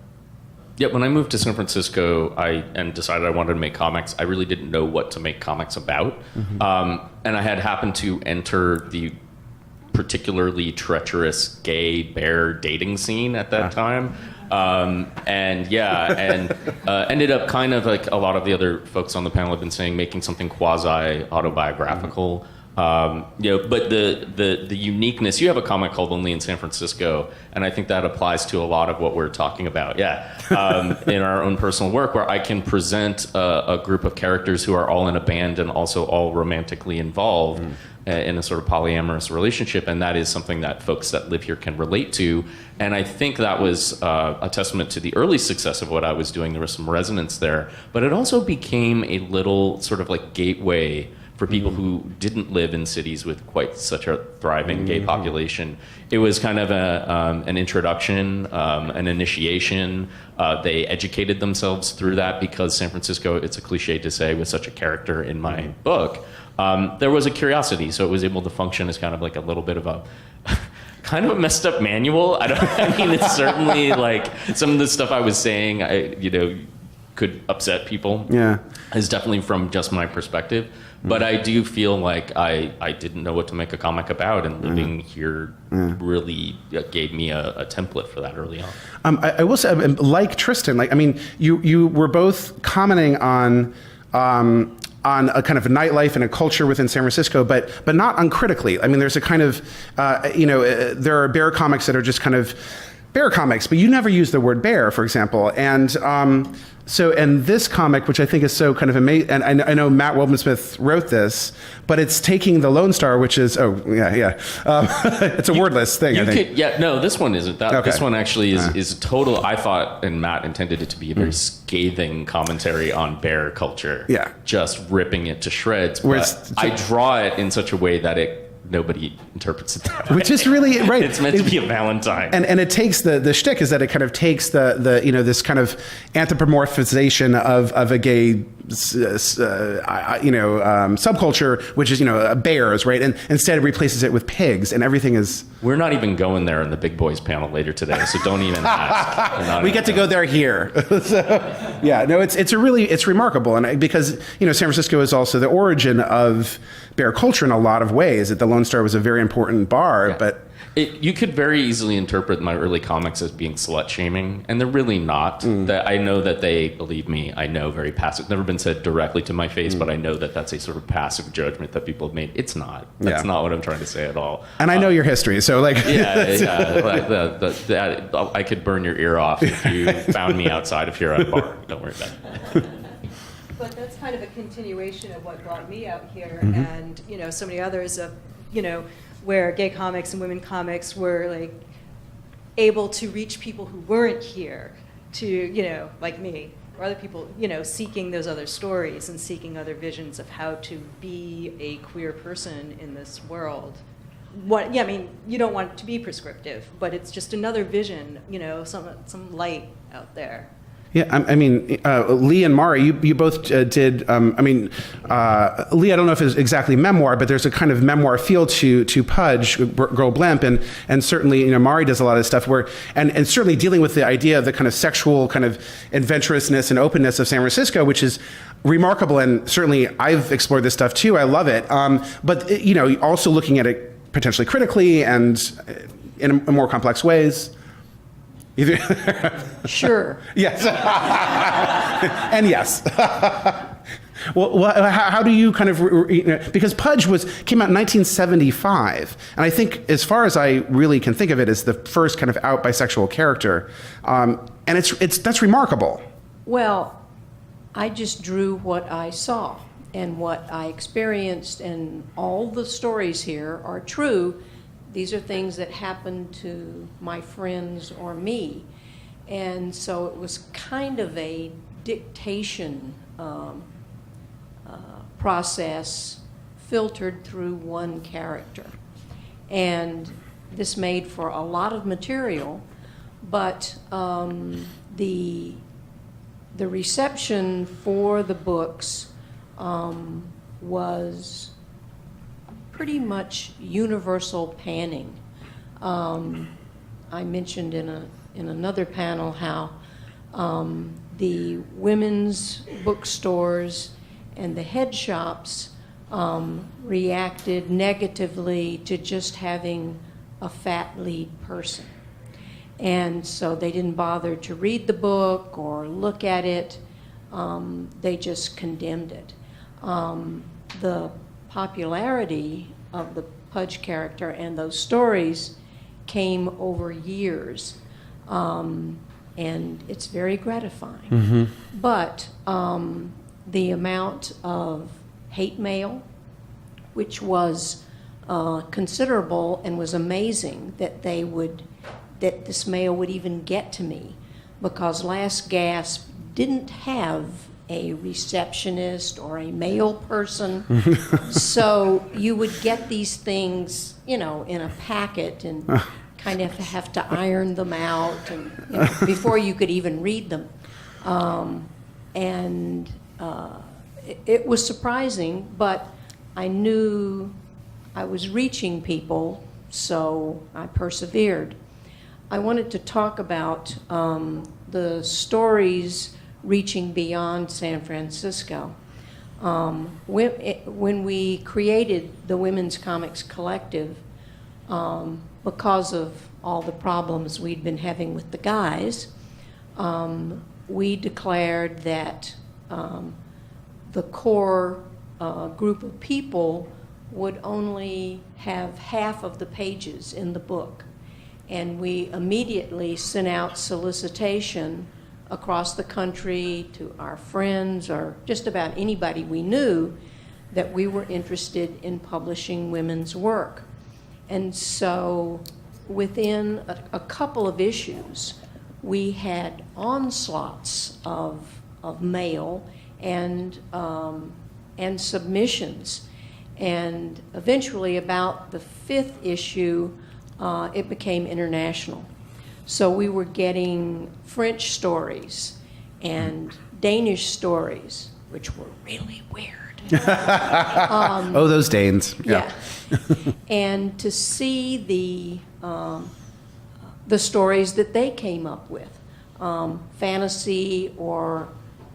Yeah, when I moved to San Francisco and decided I wanted to make comics, I really didn't know what to make comics about. And I had happened to enter the particularly treacherous gay bear dating scene at that time. Ended up kind of like a lot of the other folks on the panel have been saying, making something quasi-autobiographical. But the uniqueness, you have a comic called Only in San Francisco, and I think that applies to a lot of what we're talking about, in our own personal work, where I can present a group of characters who are all in a band and also all romantically involved in a sort of polyamorous relationship, and that is something that folks that live here can relate to. And I think that was a testament to the early success of what I was doing. There was some resonance there, but it also became a little sort of like gateway for people who didn't live in cities with quite such a thriving gay population. It was kind of an introduction, an initiation. They educated themselves through that because San Francisco, it's a cliche to say, was such a character in my book. There was a curiosity, so it was able to function as kind of like a little bit of a kind of a messed up manual. It's certainly like some of the stuff I was saying, could upset people. Yeah, is definitely from just my perspective. But I do feel like I didn't know what to make a comic about, and living here really gave me a template for that early on. I will say, like Tristan, you were both commenting on on a kind of a nightlife and a culture within San Francisco, but not uncritically. I mean, there's a kind of, there are bear comics that are just kind of bear comics, but you never use the word bear, for example. And and this comic, which I think is so kind of amazing, and I know Matt Wildman-Smith wrote this, but it's taking the Lone Star, which is, it's a wordless thing, I think. This one isn't. Okay. This one actually is total, I thought, and Matt intended it to be a very scathing commentary on bear culture. Yeah. Just ripping it to shreds. But I draw it in such a way that nobody interprets it that way. Which is really right. It's meant to be a Valentine. And it takes the shtick is that it kind of takes the this kind of anthropomorphization of a gay subculture, which is bears, right? And instead it replaces it with pigs, and everything is. We're not even going there in the Big Boys panel later today, so don't even ask. We get to go there here. It's remarkable, and because San Francisco is also the origin of bear culture in a lot of ways. That the Lone Star was a very important bar, but. You could very easily interpret my early comics as being slut shaming, and they're really not. That I know that they believe me. I know very passive. Never been said directly to my face, but I know that that's a sort of passive judgment that people have made. It's not. That's not what I'm trying to say at all. And I know your history, so like. I could burn your ear off if you found me outside of here at a bar. Don't worry about it. But that's kind of a continuation of what brought me out here, and so many others of where gay comics and women comics were like able to reach people who weren't here, to like me or other people, seeking those other stories and seeking other visions of how to be a queer person in this world. You don't want it to be prescriptive, but it's just another vision, some light out there. Yeah, I mean, Lee and Mari, you both did. Lee, I don't know if it's exactly memoir, but there's a kind of memoir feel to Pudge, Girl Blimp, and certainly Mari does a lot of stuff where, and certainly dealing with the idea of the kind of sexual kind of adventurousness and openness of San Francisco, which is remarkable, and certainly I've explored this stuff too. I love it, but also looking at it potentially critically and in more complex ways. Sure. Yes. And yes. Well, how do you kind of, because Pudge came out in 1975, and I think, as far as I really can think of it, as the first kind of out bisexual character, and that's remarkable. Well, I just drew what I saw and what I experienced, and all the stories here are true. These are things that happened to my friends or me. And so it was kind of a dictation process filtered through one character. And this made for a lot of material, but the reception for the books was pretty much universal panning. I mentioned in another panel how the women's bookstores and the head shops reacted negatively to just having a fat lead person. And so they didn't bother to read the book or look at it. They just condemned it. The popularity of the Pudge character and those stories came over years, and it's very gratifying. Mm-hmm. But the amount of hate mail, which was considerable and was amazing that that this mail would even get to me, because Last Gasp didn't have a receptionist or a mail person. So you would get these things, in a packet and kind of have to iron them out and, before you could even read them. It was surprising, but I knew I was reaching people, so I persevered. I wanted to talk about the stories reaching beyond San Francisco. When we created the Women's Comics Collective, because of all the problems we'd been having with the guys, we declared that the core group of people would only have half of the pages in the book. And we immediately sent out solicitation across the country to our friends or just about anybody we knew that we were interested in publishing women's work. And so within a couple of issues, we had onslaughts of mail and submissions. And eventually, about the 5th issue, it became international. So we were getting French stories and Danish stories, which were really weird. Oh, those Danes. Yeah. And to see the stories that they came up with, fantasy or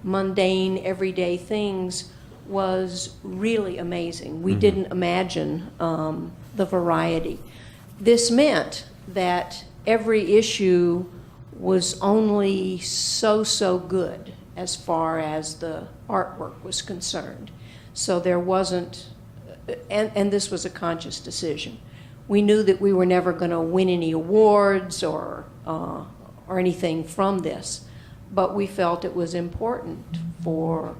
mundane, everyday things, was really amazing. We didn't imagine the variety. This meant that every issue was only so good as far as the artwork was concerned. So there wasn't, and this was a conscious decision. We knew that we were never going to win any awards or anything from this, but we felt it was important for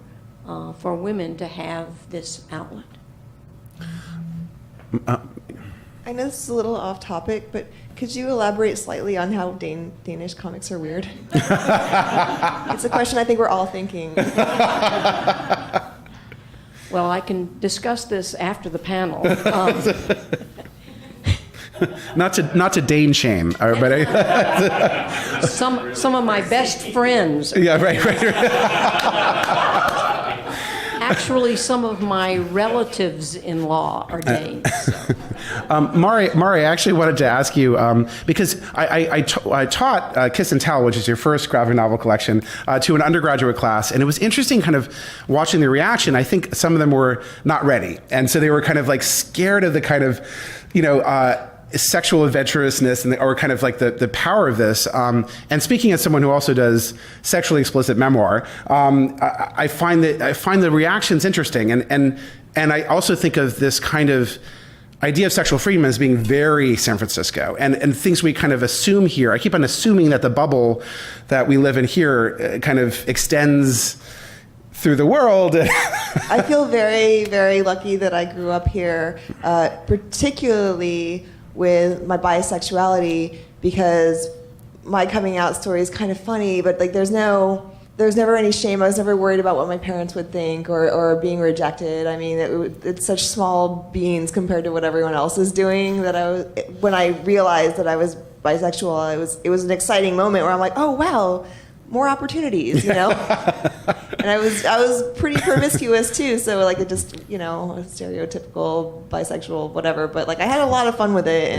women to have this outlet. I know this is a little off topic, but could you elaborate slightly on how Danish comics are weird? It's a question I think we're all thinking. Well, I can discuss this after the panel. Not to Dane shame, but Some of my best friends. yeah, right. Actually, some of my relatives-in-law are Danes. So. Mari, I actually wanted to ask you, because I taught Kiss and Tell, which is your first graphic novel collection, to an undergraduate class, and it was interesting kind of watching the reaction. I think some of them were not ready, and so they were kind of like scared of the kind of, sexual adventurousness or kind of like the power of this. And speaking as someone who also does sexually explicit memoir, I find the reactions interesting, and I also think of this kind of idea of sexual freedom as being very San Francisco, and things we kind of assume here. I keep on assuming that the bubble that we live in here kind of extends through the world. I feel very, very lucky that I grew up here, particularly with my bisexuality, because my coming out story is kind of funny, but like there's never any shame. I was never worried about what my parents would think or being rejected. I mean, it's such small beans compared to what everyone else is doing that when I realized that I was bisexual, it was an exciting moment where I'm like, oh wow, more opportunities, And I was pretty promiscuous too, so like it just, a stereotypical bisexual whatever, but like I had a lot of fun with it,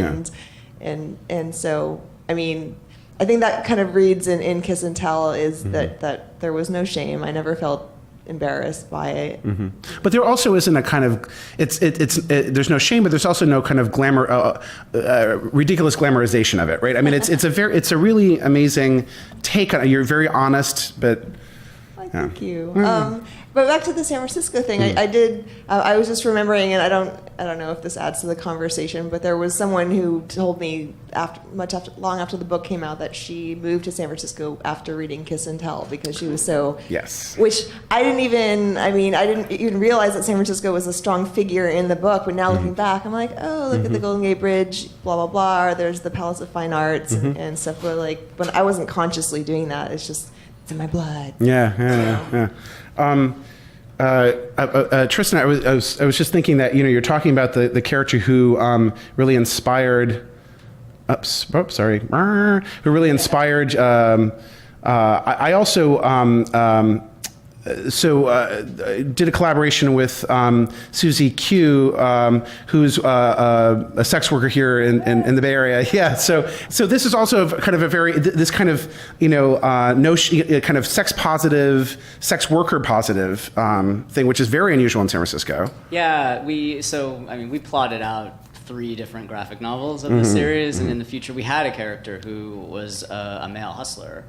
and so I mean, I think that kind of reads in Kiss and Tell is that there was no shame. I never felt embarrassed by it. Mm-hmm. But there also isn't a kind of there's no shame, but there's also no kind of glamour, ridiculous glamorization of it, right? I mean, it's a really amazing take on it. You're very honest, but. Thank you. But back to the San Francisco thing, I was just remembering, and I don't know if this adds to the conversation, but there was someone who told me long after the book came out that she moved to San Francisco after reading Kiss and Tell because she was so. Yes. Which I didn't even realize that San Francisco was a strong figure in the book, but now looking back, I'm like, oh, look at the Golden Gate Bridge, blah, blah, blah, there's the Palace of Fine Arts and stuff, but like, when I wasn't consciously doing that, it's just, in my blood. Yeah. Tristan, I was just thinking that you're talking about the character who really inspired. Who really inspired. I also did a collaboration with Susie Q, who's a sex worker here in the Bay Area. Yeah, so this is also kind of a very this kind of notion, kind of sex positive, sex worker positive thing, which is very unusual in San Francisco. Yeah, we plotted out 3 different graphic novels of the series, and in the future we had a character who was a male hustler.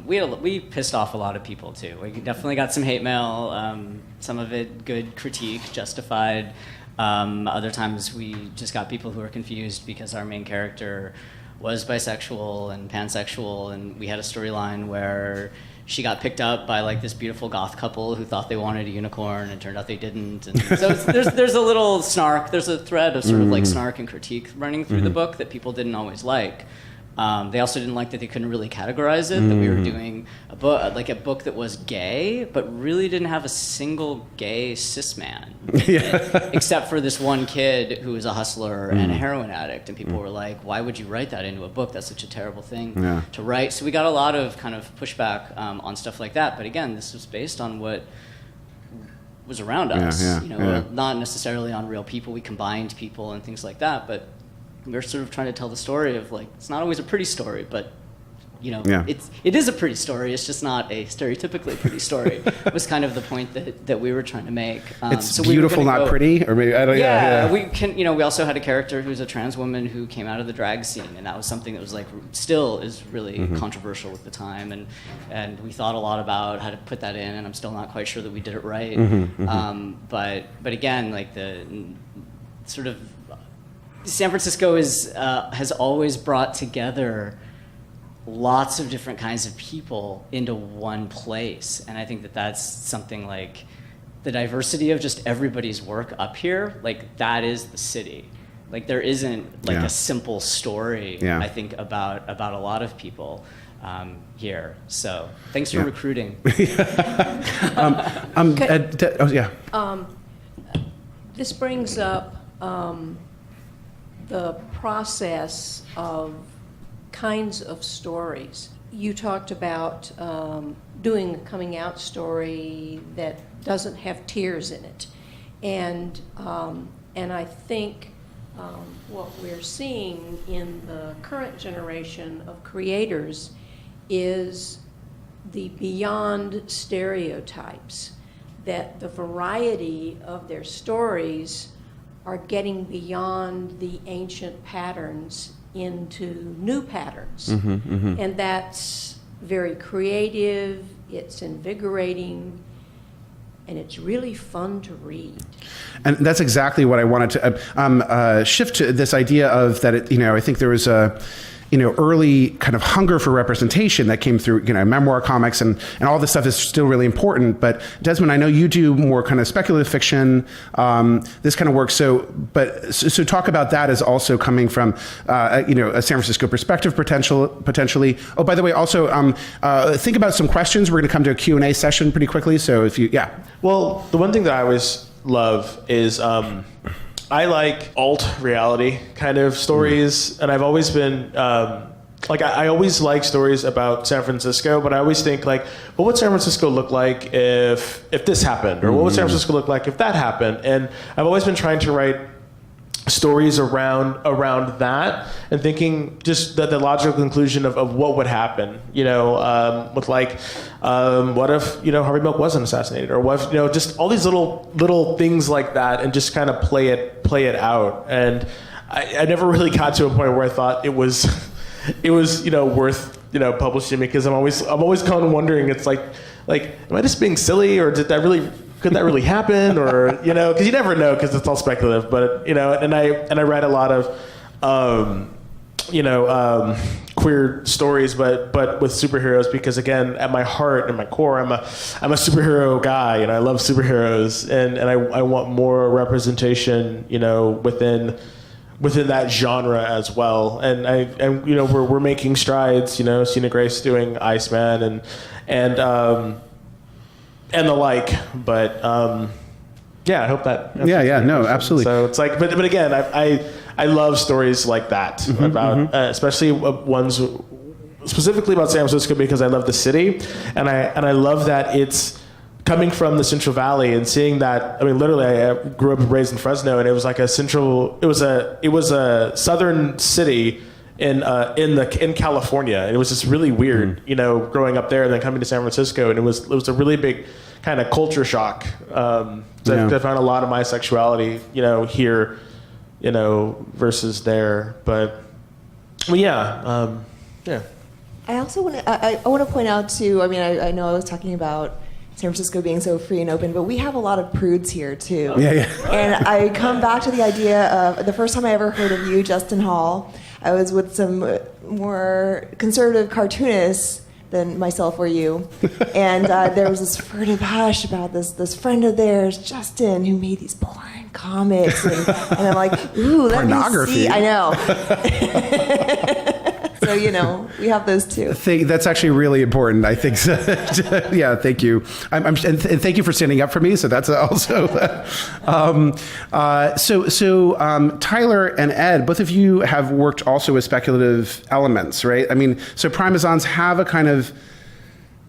We pissed off a lot of people too. We definitely got some hate mail, some of it good critique, justified. Other times we just got people who were confused because our main character was bisexual and pansexual, and we had a storyline where she got picked up by like this beautiful goth couple who thought they wanted a unicorn and turned out they didn't. And so there's a little snark, there's a thread of sort of like snark and critique running through the book that people didn't always like. They also didn't like that they couldn't really categorize it, that we were doing a book that was gay, but really didn't have a single gay cis man, except for this one kid who was a hustler and a heroin addict. And people were like, why would you write that into a book? That's such a terrible thing to write. So we got a lot of kind of pushback on stuff like that. But again, this was based on what was around us, not necessarily on real people. We combined people and things like that, but we're sort of trying to tell the story of like, it's not always a pretty story, but it is a pretty story. It's just not a stereotypically pretty story. Was kind of the point that we were trying to make. It's so beautiful, not pretty, or maybe I don't. We can. We also had a character who's a trans woman who came out of the drag scene, and that was something that was like still is really controversial at the time, and we thought a lot about how to put that in, and I'm still not quite sure that we did it right. But again, like the sort of San Francisco has always brought together lots of different kinds of people into one place, and I think that that's something like the diversity of just everybody's work up here. Like that is the city. Like there isn't like a simple story. I think about a lot of people here. So thanks for recruiting. This brings up the process of kinds of stories. You talked about doing a coming out story that doesn't have tears in it, and I think what we're seeing in the current generation of creators is the beyond stereotypes, that the variety of their stories are getting beyond the ancient patterns into new patterns. And that's very creative, it's invigorating, and it's really fun to read. And that's exactly what I wanted to shift to, this idea of that, I think there was a early kind of hunger for representation that came through, memoir comics, and all this stuff is still really important. But Desmond, I know you do more kind of speculative fiction, this kind of work. So talk about that as also coming from, a San Francisco perspective potentially. Oh, by the way, also think about some questions. We're going to come to a Q&A session pretty quickly. So if you, Well, the one thing that I always love is, I like alt reality kind of stories, and I've always been I always like stories about San Francisco, but I always think like, what would San Francisco look like if this happened, or what would San Francisco look like if that happened? And I've always been trying to write stories around that, and thinking just the logical conclusion of what would happen, with like, what if, Harvey Milk wasn't assassinated, or what if, just all these little things like that, and just kind of play it out. And I never really got to a point where I thought it was worth publishing, because I'm always kind of wondering, it's like am I just being silly, or could that really happen, or because you never know, because it's all speculative. But and I read a lot of queer stories, but with superheroes, because again, at my heart and my core, I'm a superhero guy, and I love superheroes, and I want more representation, within that genre as well. And we're making strides. Sina Grace doing Iceman and the like, but I hope that. No, absolutely. So it's like, but again, I love stories like that about, especially ones specifically about San Francisco, because I love the city, and I love that it's coming from the Central Valley, and seeing that. I mean, literally, I grew up and raised in Fresno, and it was like it was a southern city in California, and it was just really weird, growing up there and then coming to San Francisco, and it was a really big kind of culture shock. I found a lot of my sexuality, here versus there. But yeah. I also want to I want to point out too. I mean, I know I was talking about San Francisco being so free and open, but we have a lot of prudes here too. Yeah. And I come back to the idea of the first time I ever heard of you, Justin Hall. I was with some more conservative cartoonists than myself or you, and there was this furtive hush about this friend of theirs, Justin, who made these porn comics, and I'm like, ooh, let Pornography. me see. I know. So, we have those too. That's actually really important. I think so. Yeah, thank you. And thank you for standing up for me. So that's also. Tyler and Ed, both of you have worked also with speculative elements, right? I mean, so Primazons have a kind of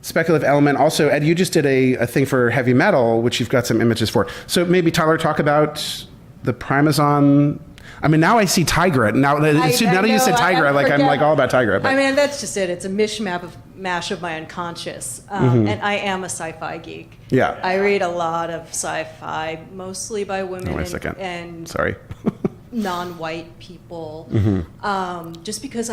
speculative element. Also, Ed, you just did a thing for heavy metal, which you've got some images for. So maybe Tyler, talk about the Primazon. I mean, now I see Tigra. Now that you said Tigra, I'm like all about Tigra. I mean, that's just it. It's a mash of my unconscious, and I am a sci-fi geek. Yeah. I read a lot of sci-fi, mostly by women Wait a second. and Sorry. non-white people. Just because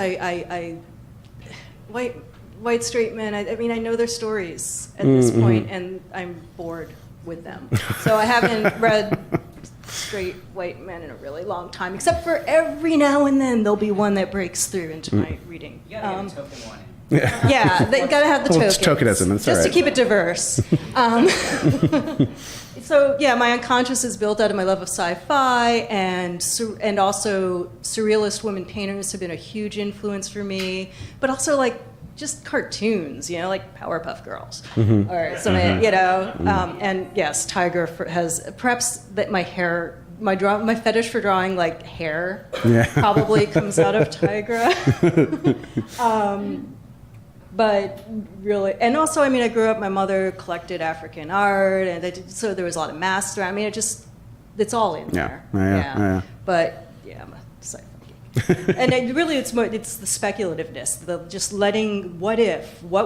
white straight men. I mean, I know their stories at this point, and I'm bored with them. So I haven't read straight white men in a really long time, except for every now and then there'll be one that breaks through into my reading. You gotta get a token one. Yeah, they gotta have the Well, tokens. it's tokenism, it's just all to right. keep it diverse. So yeah, my unconscious is built out of my love of sci-fi, and also surrealist women painters have been a huge influence for me. But also like just cartoons, like Powerpuff Girls, or something, and yes, Tiger has perhaps that my hair, my fetish for drawing like hair, probably comes out of Tigra. But really, and also, I mean, I grew up. My mother collected African art, and so there was a lot of master. I mean, it's all in there. Yeah. But yeah, I'm a sci-fi geek. And it's the speculativeness, the just letting what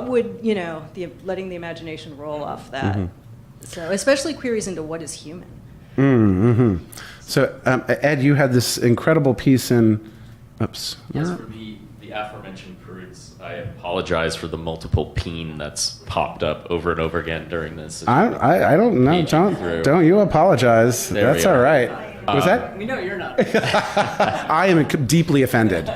would letting the imagination roll off that. So especially queries into what is human. So Ed, you had this incredible piece in. Oops. Yes, for the aforementioned prudes, I apologize for the multiple peen that's popped up over and over again during this. I don't know. Don't you apologize. There That's we all are. right. Was that? We know you're not. I am deeply offended.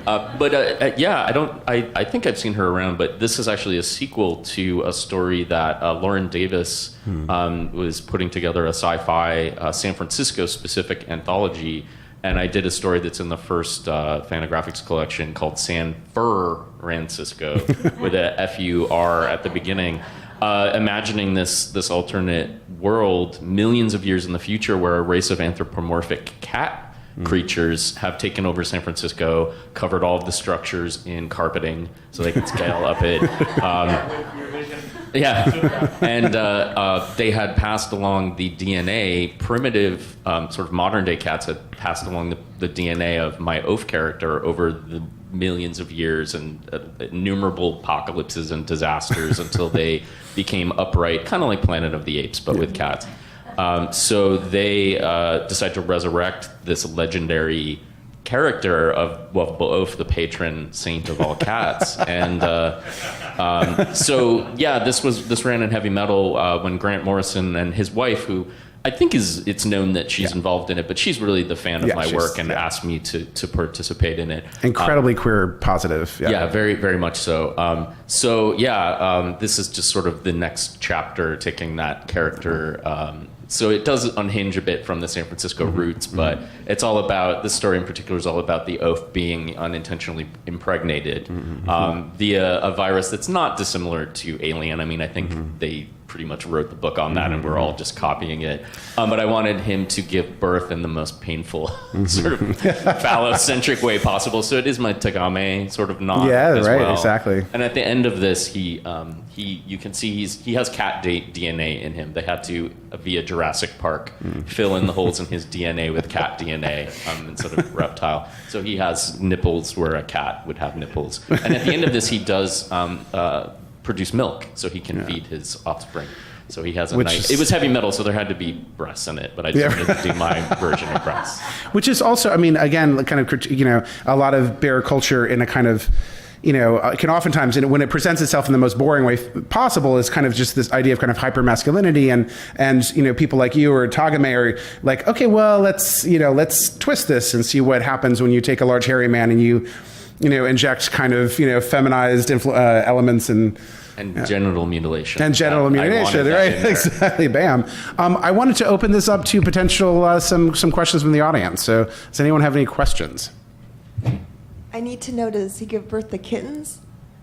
I think I've seen her around, but this is actually a sequel to a story that Lauren Davis was putting together, a sci-fi San Francisco specific anthology. And I did a story that's in the first Fantagraphics collection called San Francisco with a F-U-R at the beginning. Imagining this alternate world millions of years in the future where a race of anthropomorphic cat creatures have taken over San Francisco, covered all of the structures in carpeting so they can scale up it. And they had passed along the DNA, primitive sort of modern day cats had passed along the DNA of my oaf character over the millions of years and innumerable apocalypses and disasters until they became upright, kind of like Planet of the Apes, but with cats. So they decide to resurrect this legendary character of Oaf, the patron saint of all cats. And this ran in heavy metal when Grant Morrison and his wife, who I think it's known that she's involved in it, but she's really the fan of my work and asked me to participate in it. Incredibly queer positive. Yeah, very, very much so. This is just sort of the next chapter, taking that character. So it does unhinge a bit from the San Francisco roots, but it's all about, this story in particular is all about the oaf being unintentionally impregnated via a virus that's not dissimilar to Alien. I mean, I think they pretty much wrote the book on that and we're all just copying it. But I wanted him to give birth in the most painful sort of phallocentric way possible. So it is my Tagame sort of nod as well. Exactly. And at the end of this, you can see he has cat DNA in him. They had to, via Jurassic Park, fill in the holes in his DNA with cat DNA instead of reptile. So he has nipples where a cat would have nipples. And at the end of this, he does produce milk so he can feed his offspring. So he has a Which nice. is- It was heavy metal, so there had to be breasts in it, but I just wanted to do my version of breasts. Which is also, I mean, again, kind of, a lot of bear culture in a kind of, can oftentimes, when it presents itself in the most boring way possible, is kind of just this idea of kind of hyper masculinity, and people like you or Tagame are like, okay, well, let's twist this and see what happens when you take a large hairy man and you inject kind of feminized elements and genital mutilation. And genital I mutilation, wanted that right? in there. Exactly. Bam. I wanted to open this up to potential some questions from the audience. So, does anyone have any questions? I need to know, does he give birth to kittens?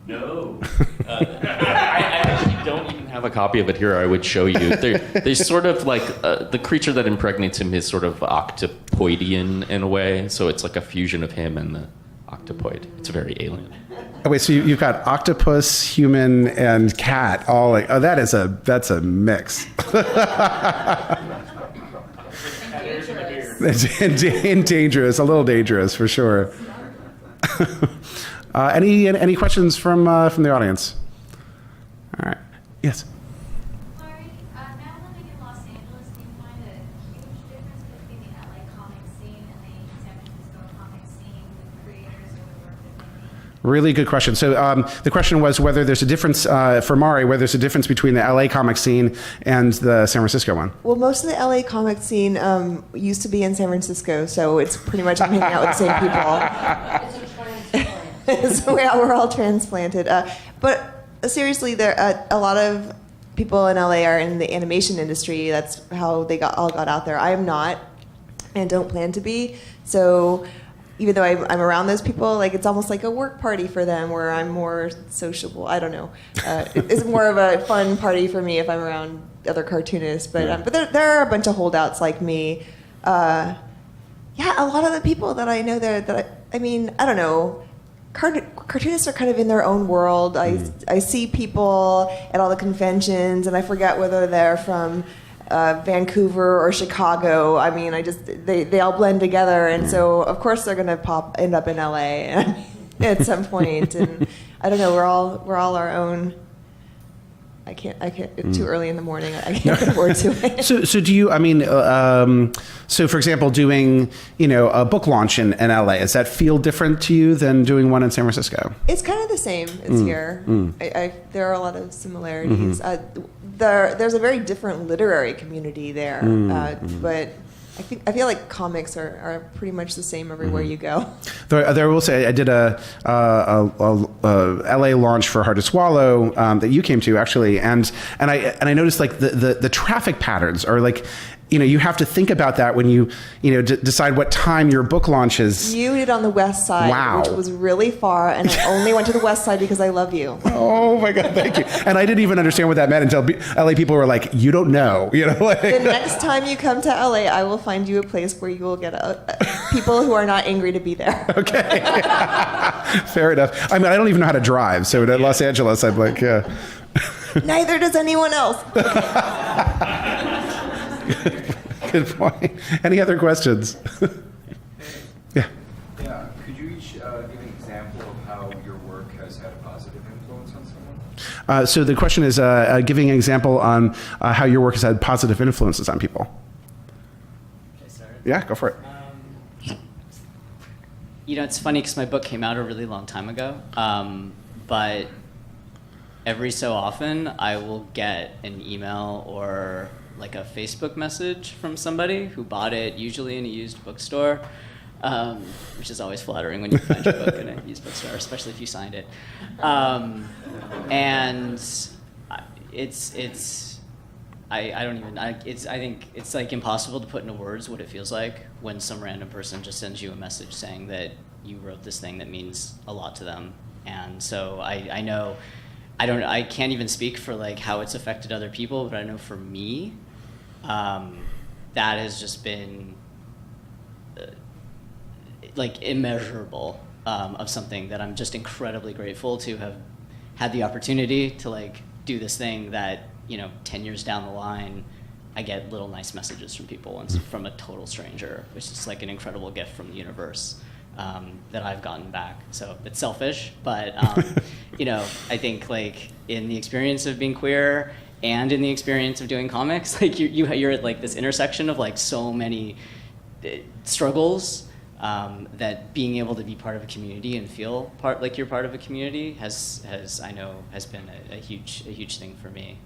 No. I actually don't even have a copy of it here. I would show you. They're sort of like the creature that impregnates him is sort of octopoidian in a way. So it's like a fusion of him and the octopoid. It's very alien. Oh, wait, so you've got octopus, human, and cat all like, that's a mix. And dangerous, a little dangerous for sure. Any questions from the audience? All right. Yes. Larry, now living in Los Angeles, do you find a huge difference between the LA comic scene and the San Francisco comic scene with creators or the work that they make? Really good question. So the question was whether there's a difference, for Mari, whether there's a difference between the LA comic scene and the San Francisco one. Well, most of the LA comic scene used to be in San Francisco, so it's pretty much I'm hanging out with the same people. So yeah, we're all transplanted. But seriously, there a lot of people in LA are in the animation industry. That's how they all got out there. I am not, and don't plan to be. So even though I'm around those people, like it's almost like a work party for them, where I'm more sociable. I don't know. It's more of a fun party for me if I'm around other cartoonists. But there are a bunch of holdouts like me. Yeah, a lot of the people that I know I don't know. Cartoonists are kind of in their own world. I see people at all the conventions, and I forget whether they're from Vancouver or Chicago. I mean, they all blend together, and so of course they're gonna end up in LA at some point. And I don't know. We're all our own. I can't. It's too early in the morning. I can't get a word to it. So do you? I mean, so for example, doing a book launch in LA, does that feel different to you than doing one in San Francisco? It's kind of the same as here. There are a lot of similarities. There's a very different literary community there, but I feel like comics are pretty much the same everywhere you go. Though I will say, I did a LA launch for Hard to Swallow that you came to actually, and I noticed like the traffic patterns are like, you have to think about that when you decide what time your book launch is. You did on the west side, Wow. which was really far, and I only went to the west side because I love you. Oh my God, thank you. And I didn't even understand what that meant until LA people were like, you don't know, like. The next time you come to LA, I will find you a place where you will get people who are not angry to be there. Okay. Fair enough. I mean, I don't even know how to drive, so in Los Angeles, I'm like, yeah. Neither does anyone else. Good point. Any other questions? Yeah. Yeah. Could you each give an example of how your work has had a positive influence on someone? So the question is giving an example on how your work has had positive influences on people. Should I start? Yeah, go for it. It's funny because my book came out a really long time ago, but every so often I will get an email or like a Facebook message from somebody who bought it, usually in a used bookstore, which is always flattering when you find your book in a used bookstore, especially if you signed it. And I think it's like impossible to put into words what it feels like when some random person just sends you a message saying that you wrote this thing that means a lot to them. And so I can't even speak for like how it's affected other people, but I know for me, that has just been like immeasurable, of something that I'm just incredibly grateful to have had the opportunity to like do this thing that 10 years down the line I get little nice messages from people and from a total stranger, which is like an incredible gift from the universe. that I've gotten back. So it's selfish, but you know, I think like in the experience of being queer and in the experience of doing comics, like you're at like this intersection of like so many struggles, that being able to be part of a community and feel like you're part of a community has I know has been a huge thing for me.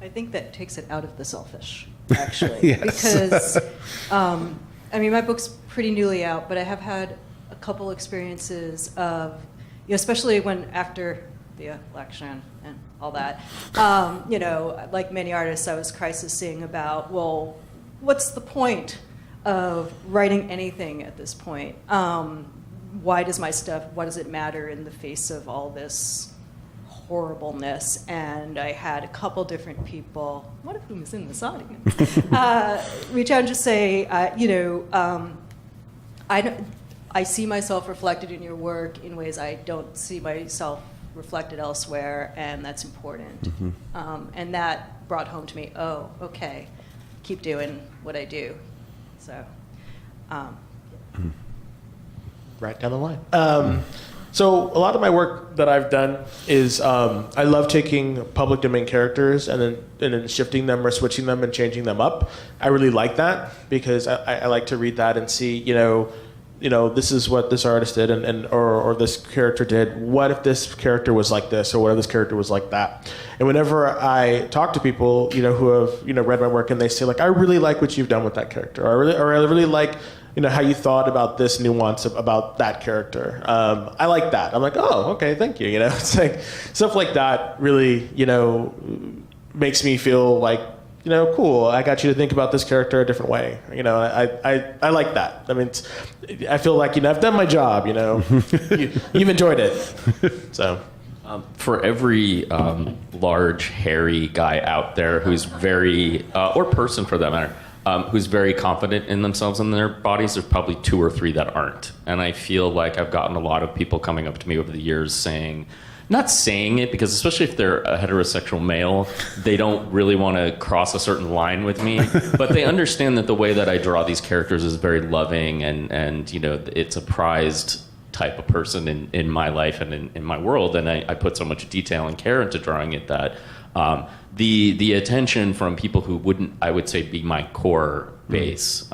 I think that takes it out of the selfish, actually. Yes. Because, I mean, my book's pretty newly out, but I have had a couple experiences of, you know, especially when after the election and all that, you know, like many artists, I was crisising about, well, what's the point of writing anything at this point? Why does my stuff, what does it matter in the face of all this horribleness? And I had a couple different people, one of whom is in this audience, reach out and just say, you know, I see myself reflected in your work in ways I don't see myself reflected elsewhere, and that's important. And that brought home to me, oh, okay, keep doing what I do. So, Right down the line. So a lot of my work that I've done is I love taking public domain characters and then shifting them or switching them and changing them up. I really like that because I like to read that and see, you know, this is what this artist did or this character did. What if this character was like this, or what if this character was like that? And whenever I talk to people, you know, who have, you know, read my work and they say like, I really like what you've done with that character, or I really like, you know, how you thought about this nuance about that character. I like that. I'm like, oh, okay, thank you. You know, it's like stuff like that really, you know, makes me feel like, you know, cool. I got you to think about this character a different way. You know, I like that. I mean, I feel like, you know, I've done my job. You know, you've enjoyed it. So, for every large, hairy guy out there who's very, or person for that matter, who's very confident in themselves and their bodies, there's probably 2 or 3 that aren't. And I feel like I've gotten a lot of people coming up to me over the years saying, not saying it, because especially if they're a heterosexual male, they don't really want to cross a certain line with me, but they understand that the way that I draw these characters is very loving, and you know, it's a prized type of person in my life and in my world, and I put so much detail and care into drawing it that the attention from people who wouldn't, I would say, be my core base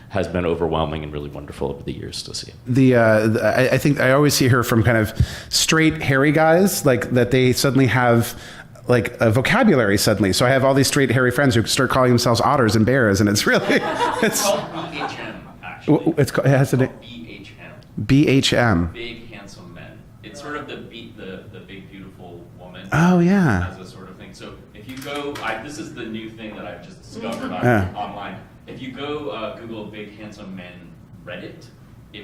has been overwhelming and really wonderful over the years to see. I think I always hear from kind of straight hairy guys, like that they suddenly have like a vocabulary suddenly. So I have all these straight hairy friends who start calling themselves otters and bears, and it's really It's called BHM, actually. it has a name. BHM. BHM. Big handsome men. It's sort of the big beautiful woman. Oh yeah. As a sort of thing. So if you go, this is the new thing that I've just discovered online. If you go Google big handsome men Reddit, a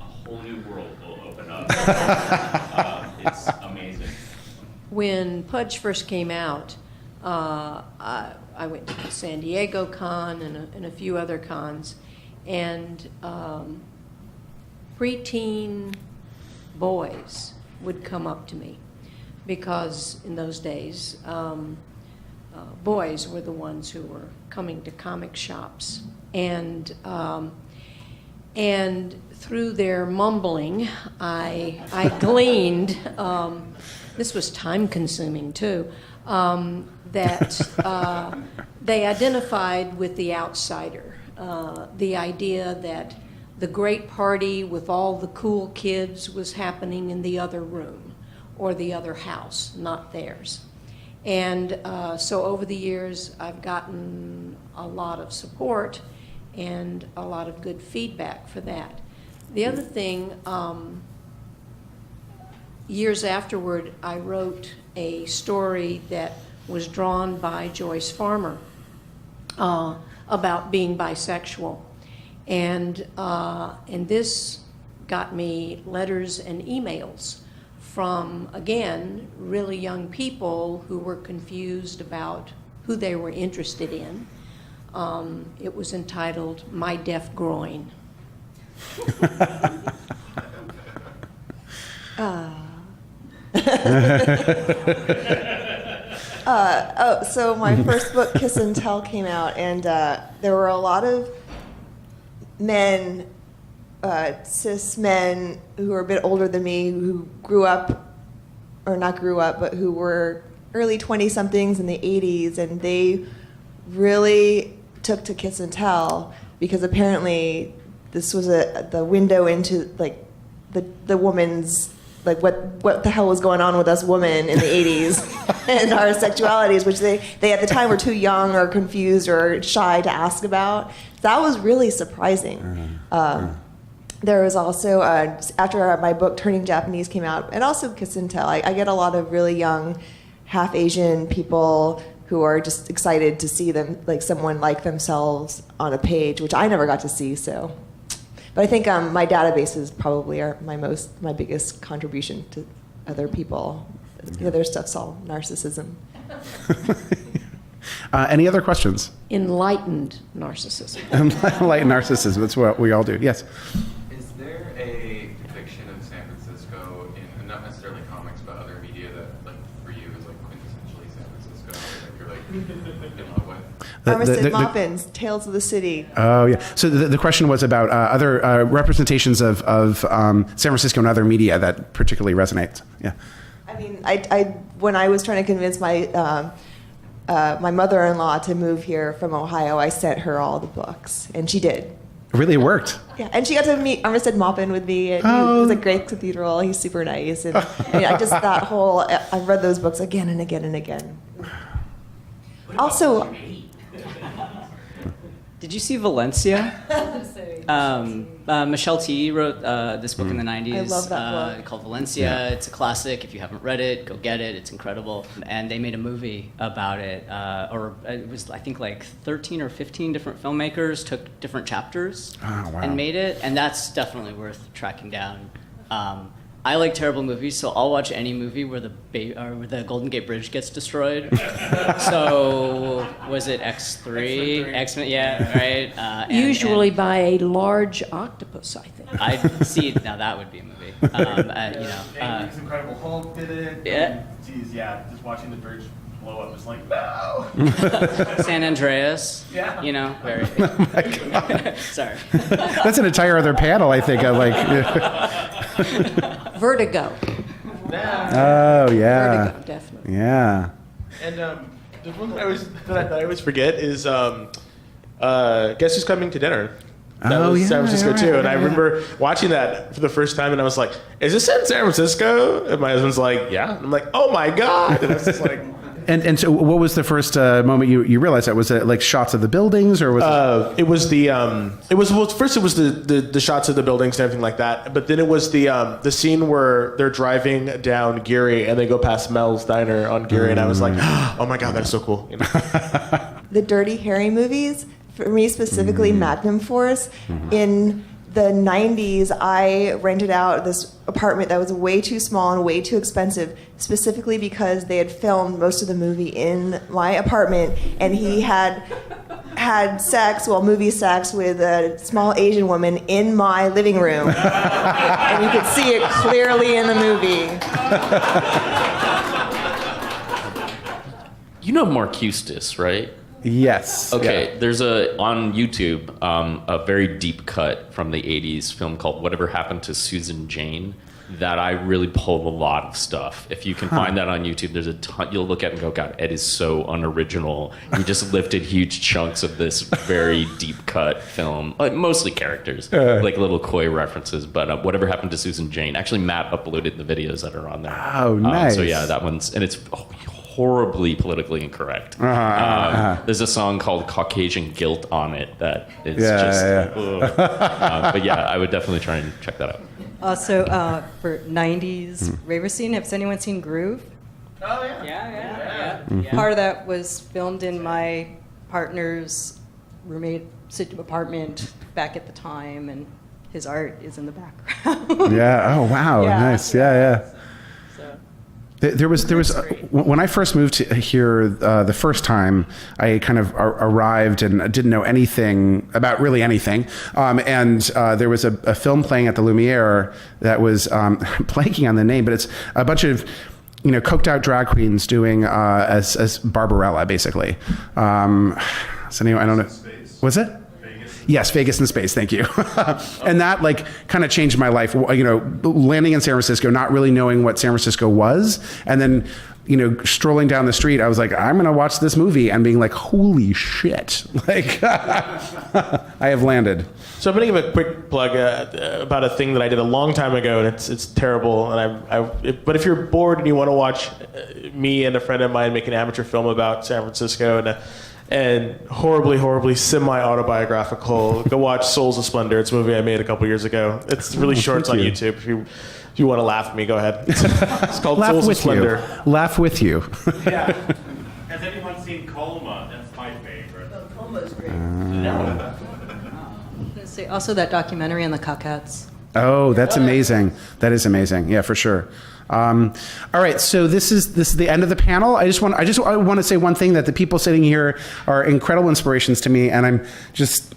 whole new world will open up. It's amazing. When Pudge first came out, I went to the San Diego con and a few other cons, and preteen boys would come up to me because in those days, boys were the ones who were coming to comic shops, and through their mumbling, I gleaned. This was time-consuming too. That they identified with the outsider, the idea that the great party with all the cool kids was happening in the other room or the other house, not theirs. And so over the years, I've gotten a lot of support and a lot of good feedback for that. The other thing, years afterward, I wrote a story that was drawn by Joyce Farmer about being bisexual. And this got me letters and emails from, again, really young people who were confused about who they were interested in. It was entitled My Deaf Groin. So my first book, Kiss and Tell, came out, and there were a lot of men, cis men who are a bit older than me, who grew up, or not grew up, but who were early 20-somethings in the 80s, and they really took to Kiss and Tell because apparently this was the window into like the woman's, like what the hell was going on with us women in the 80s and our sexualities, which they at the time were too young or confused or shy to ask about. That was really surprising. There was also, after my book Turning Japanese came out, and also Kiss and Tell, I get a lot of really young, half Asian people who are just excited to see them, like someone like themselves on a page, which I never got to see. So, but I think my databases probably are my biggest contribution to other people. The other stuff's all narcissism. Any other questions? Enlightened narcissism. Enlightened narcissism. That's what we all do. Yes. Is there a depiction of San Francisco in not necessarily comics, but other media that, like, for you is like quintessentially San Francisco that you're like in love with? Armistead Maupin's Tales of the City. Oh yeah. So the question was about other representations of San Francisco and other media that particularly resonates. Yeah. I mean, I when I was trying to convince my my mother-in-law to move here from Ohio, I sent her all the books, and she did. It really worked. Yeah, and she got to meet Armistead Maupin with me. And he was a great cathedral. He's super nice, and I just that whole. I've read those books again and again and again. Also. Did you see Valencia? Michelle T. wrote this book in the 90s. I love that book. Called Valencia. Yeah. It's a classic. If you haven't read it, go get it. It's incredible. And they made a movie about it. Or it was, I think, like 13 or 15 different filmmakers took different chapters and made it. And that's definitely worth tracking down. I like terrible movies, so I'll watch any movie where the Golden Gate Bridge gets destroyed. So, was it X3? X-Men, yeah, right? Usually by a large octopus, I think. I see, now that would be a movie. It's Incredible Hulk did it. Yeah. Geez, yeah, just watching the bridge blow up was like, no! San Andreas. Yeah. You know, very. Oh my God. Sorry. That's an entire other panel, I think. Vertigo. Oh yeah. Vertigo, definitely. Yeah. And there's one that I always forget is Guess Who's Coming to Dinner? That was San Francisco too, and I remember watching that for the first time, and I was like, "Is this in San Francisco?" And my husband's like, "Yeah." And I'm like, "Oh my God!" And I was just like, And so, what was the first moment you realized that? Was it like shots of the buildings, or was it was the first it was the shots of the buildings and everything like that, but then it was the scene where they're driving down Geary and they go past Mel's Diner on Geary, and I was like, "Oh my God, that's so cool!" You know? The Dirty Harry movies, for me specifically, Magnum Force. In the 90s, I rented out this apartment that was way too small and way too expensive, specifically because they had filmed most of the movie in my apartment, and he had sex, movie sex, with a small Asian woman in my living room. And you could see it clearly in the movie. You know Mark Eustace, right? Yes. Okay, there's on YouTube a very deep cut from the 80s film called Whatever Happened to Susan Jane that I really pulled a lot of stuff. If you can find that on YouTube, there's a ton. You'll look at it and go, God, Ed is so unoriginal. He just lifted huge chunks of this very deep cut film, like mostly characters, like little coy references. But Whatever Happened to Susan Jane, actually Matt uploaded the videos that are on there. Oh, nice. So yeah, that one's, and it's horribly politically incorrect. There's a song called Caucasian Guilt on it that is but yeah, I would definitely try and check that out. Also, for 90s raver scene, has anyone seen Groove? Oh yeah. Yeah. Part of that was filmed in my partner's roommate apartment back at the time, and his art is in the background. Yeah. Oh wow. Yeah. Nice. Yeah. So. There was when I first moved here the first time, I kind of arrived and didn't know anything about really anything, and there was a film playing at the Lumiere that was blanking on the name, but it's a bunch of coked out drag queens doing as Barbarella basically. So anyway, I don't know. Was it? Yes, Vegas in space. Thank you. And that like kind of changed my life. You know, landing in San Francisco, not really knowing what San Francisco was, and then, you know, strolling down the street, I was like, I'm going to watch this movie, and being like, holy shit. Like, I have landed. So I'm going to give a quick plug about a thing that I did a long time ago, and it's terrible. And but if you're bored and you want to watch me and a friend of mine make an amateur film about San Francisco and horribly semi-autobiographical, go watch Souls of Splendor. It's a movie I made a couple years ago. It's really short. It's on YouTube. If you want to laugh at me, go ahead. It's called Laugh Souls of with Splendor. you. Laugh with you. Yeah. Has anyone seen Colma? That's my favorite. Colma's great. Also, that documentary on the Cockats. Oh, that's amazing. That is amazing. Yeah, for sure. All right, so this is the end of the panel. I want to say one thing, that the people sitting here are incredible inspirations to me, and I'm just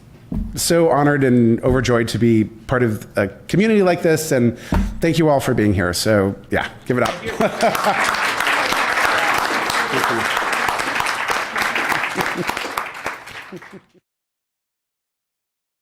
so honored and overjoyed to be part of a community like this, and thank you all for being here. So yeah, give it up. Thank you.